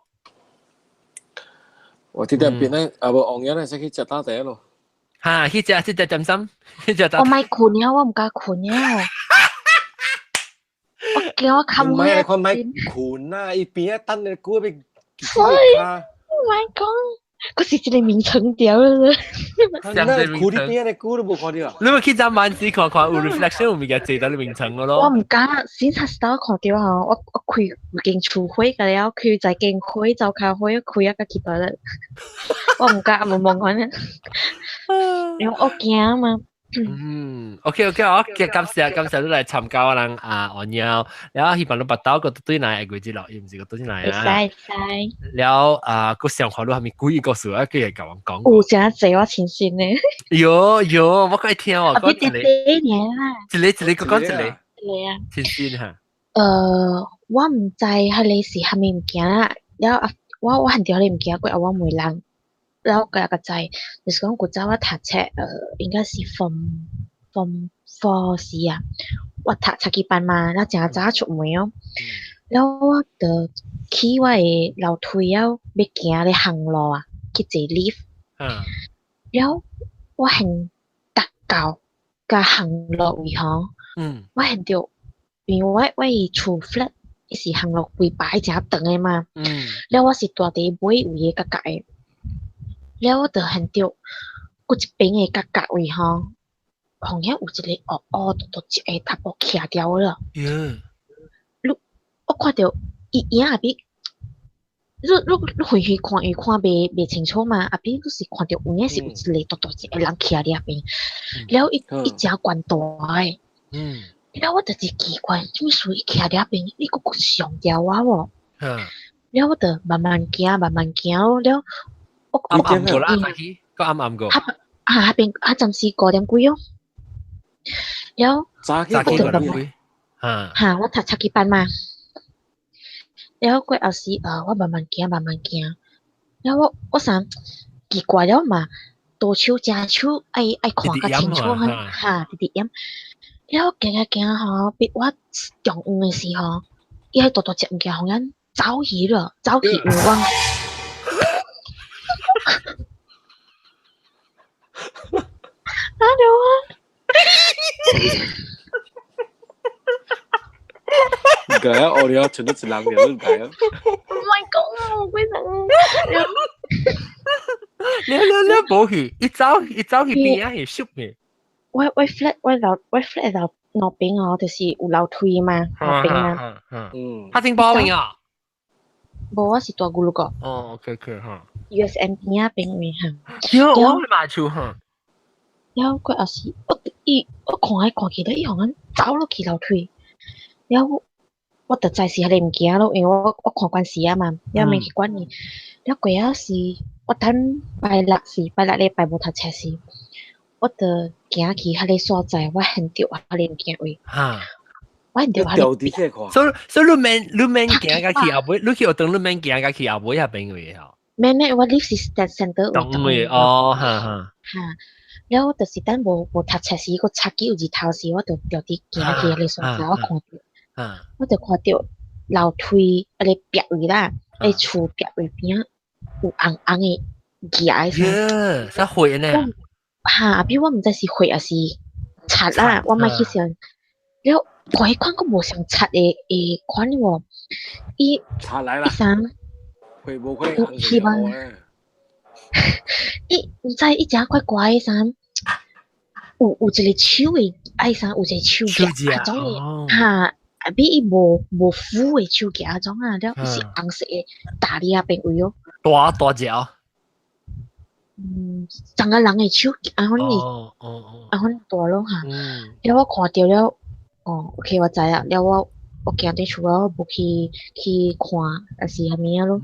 我ที่เดิมเป็นนั่นบ่อองยันใช่ที่จะตาแต่咯ฮะที่จะจำซ้ำที่จะตาไม่คุณเนี่ยว่าไม่กล้าคุณเนี่ยโอเคว่าคำไม่อะไรความไม่คุณน่ะอีปีนั้นตั้งแต่กูไปกินข้าว Oh my god 嗰時只你名稱掉啦，上你苦啲邊你估都冇看到啊！你咪去陣晚市看看有 reflection 有物件坐到你名稱個咯。我唔敢，先查到看到嚇，我開間厝開個了，佢在間開就開開開一個幾多啦，我唔敢冇望看咧，因為我驚啊嘛。OK，我感謝你來參加我哋按鳥，然後希望你把刀個對來會知咯，而唔是個對來啊。會使。แล้ว個上課都係咪故意個數啊？佢係咁樣講。有真濟我親身咧。有，我可以聽喎。講一年啦。一個講一個。一個啊。親身嚇。我唔知係你是係咪唔驚啦，然後我很屌你唔驚過，我每人。แล้วก็กระจายในส่วนของกูจะว่าถัดแช應該是 from 4 4啊ว่าถัดชักกี่ปันมาแล้วจะจ้าชุดมวยแล้วว่าเดอขี้ว่าเราทุยแล้วไปแก่เลยหังรออ่ะคิดจะลีฟแล้วว่าเห็นตักเก่ากับหังรอวิหอว่าเห็นเดียว因為我厝 flat 是หังรอวิ擺จะ等嘅嘛แล้วว่าสิตัวเดียวไม่有嘢กะไก่แล้ว我就很掉，嗰一邊嘅格格位吼，旁邊有一個獨一個頭部徛掉了。我看到伊後邊，你回去看越看未清楚嘛？後邊就是看到有影是有一個獨一個人徛喺入邊，然後伊真懸大嘅。然後我就是奇怪，點解伊徛喺入邊？伊個上吊啊喎！然後我就慢慢行，แล้ว暗個啦，個暗個。下邊暫時9點幾哦。แล้ว我讀7幾班嘛。แล้ว個後時我慢慢行。แล้ว我想奇怪了嘛，多手正手愛看較清楚哈，直點。แล้ว行吼，別我中午嘅時候，伊喺多隻物件好像走去了，走去有我。哪有啊？唔解啊！我哋全都一人都唔解啊！唔係講啊，我鬼神！你冇去，一走去邊啊？係熟嘅。我 flat 落邊哦，就是有樓梯嘛，落邊嘛。拍成包邊啊？冇啊，是大咕嚕個。哦 ，OK 嚇。USM 邊啊邊面嚇。有我去買厝嚇。然後佢也是，我看見到伊好像走落去樓梯，然後我實在是係唔驚咯，因為我看慣時啊嘛，然後未去管伊。然後嗰日是我等拜六禮拜冇讀冊時，我就行去迄個所在，我很掉迄個物件位。我很掉迄個。所以你免行甲去後尾，你去學堂你免行甲去後尾遐邊位吼。免，我 live 是 center 懂位哦，哈。然後就是等無讀冊時，個冊機有日頭時，我就掉啲行去迄個所在，我看到，我就看到樓梯迄個壁位啦，迄厝壁位邊有紅嘅嘢噻。啥灰呢？比我唔知是灰還是漆啦，我咪去想，然後佢看個無像漆嘅款喎，伊漆嚟啦，衫，佢冇可能紅嘅。有知一隻怪怪嘅衫，有一個手嘅愛衫，有一個手夾嗰種嘅嚇，比伊無虎嘅手夾嗰種啊，了是紅色嘅大啲啊邊位哦。大隻。整個人嘅手啊，可能啊可能大咯嚇。了我看到了，OK 我知啊，了我行啲厝啊，無去看，還是係咩咯？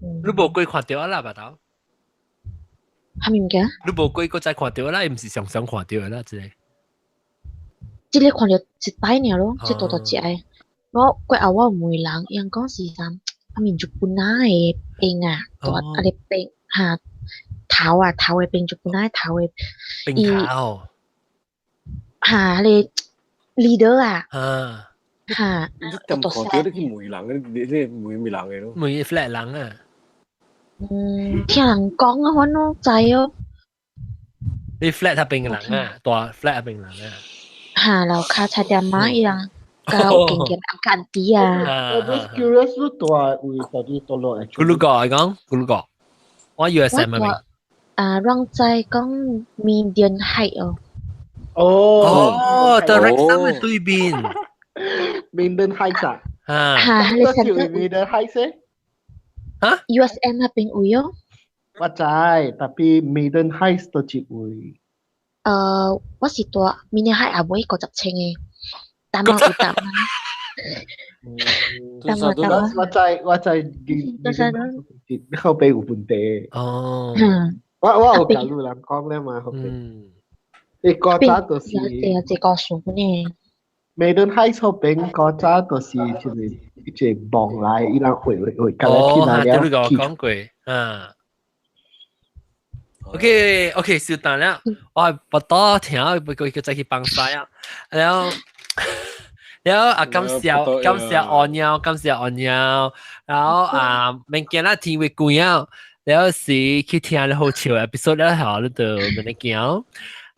你無過看到啦，巴頭？係咪唔嘅？你無過個再看到啦，唔是常常看到啦，即係。即係看到一擺爾咯，即大隻嘅。我過後我問人，人講是啥？係咪就本來嘅冰啊，大啊啲冰嚇頭嘅冰就本來頭嘅冰頭嚇你 leader 啊嚇。你咁看到啲梅人嘅，你梅人嘅咯？梅 flat 人啊。聽人講啊，我都知哦。你 flat 係冰人啊，大 flat 係冰人啊。嚇，然後卡差點買啦，搞勁嘅間啲啊。我 just curious 咯，大會到底到落嚟。咕嚕角嚟講，咕嚕角，我 USM 係咪？讓在講 median height 哦。direct 三嘅對邊。median height 啊？嚇，你成日 median height 啫？嚇 ？USM 係邊位哦？我知，tapi median height 都只會。我是大 median height 也會50呎嘅，但係我答啦。我知，你後邊有問題。我有教路人講咧嘛，後邊。你嗰扎都是。這個數呢？median height 後邊嗰扎都是就是一隻望來，伊人會隔嚟去哪了？哦，講過，OK，收單啦，我係不多聽，佢再去幫晒啊，然後感謝按nhau，感謝按nhau，然後明見啦聽會貴啊，然後是去聽你好笑 episode 咧，後你就問你講，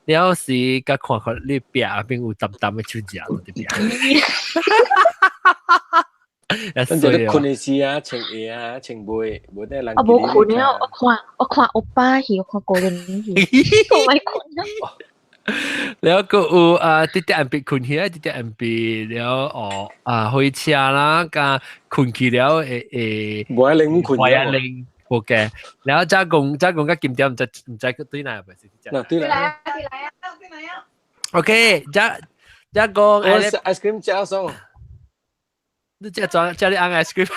然後是甲看你壁邊有淡淡嘅手指啊，對邊？跟住你困嘅事啊，情嘢啊，情背，冇得人。我冇困啊，我看歐巴戲，我看個人戲，我咪困啊。แล้วก็ติดอันเป็นคุณเฮียติดอันเป็นแล้ว開車啦กับคุณขี่แล้วบัวเล็งคุณบัวเล็งโอเคแล้วจ้า公กับ金條唔知對哪個是嗱對啦โอเคจ้า公ice cream 加上你叫你按 ice cream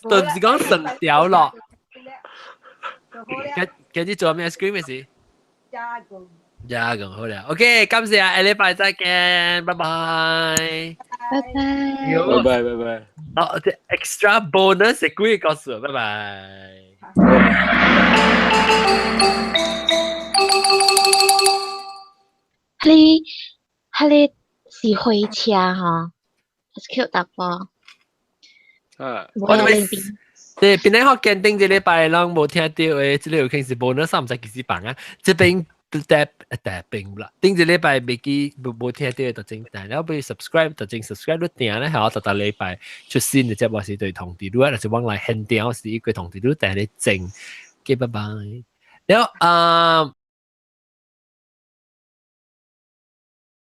都唔是講成條咯今日做咩 ice cream 嘅事？加工好啦 ，OK， 感謝下禮拜再見，拜拜，拜拜。好，這 extra bonus 係幾個數？拜拜。你是回車哈？還是 Q 答波？我哋對，邊啲學鑑定這禮拜人冇聽到嘅，這裡有傾是bonus，唔使幾時辦啊？這邊定啦，定這禮拜未冇聽到嘅就整單，然後俾 subscribe 就整 subscribe 都訂咧，係我特禮拜出新嘅節目是對同啲咯，或者往來現訂是一個同啲咯，但係你整，嘅拜拜，然後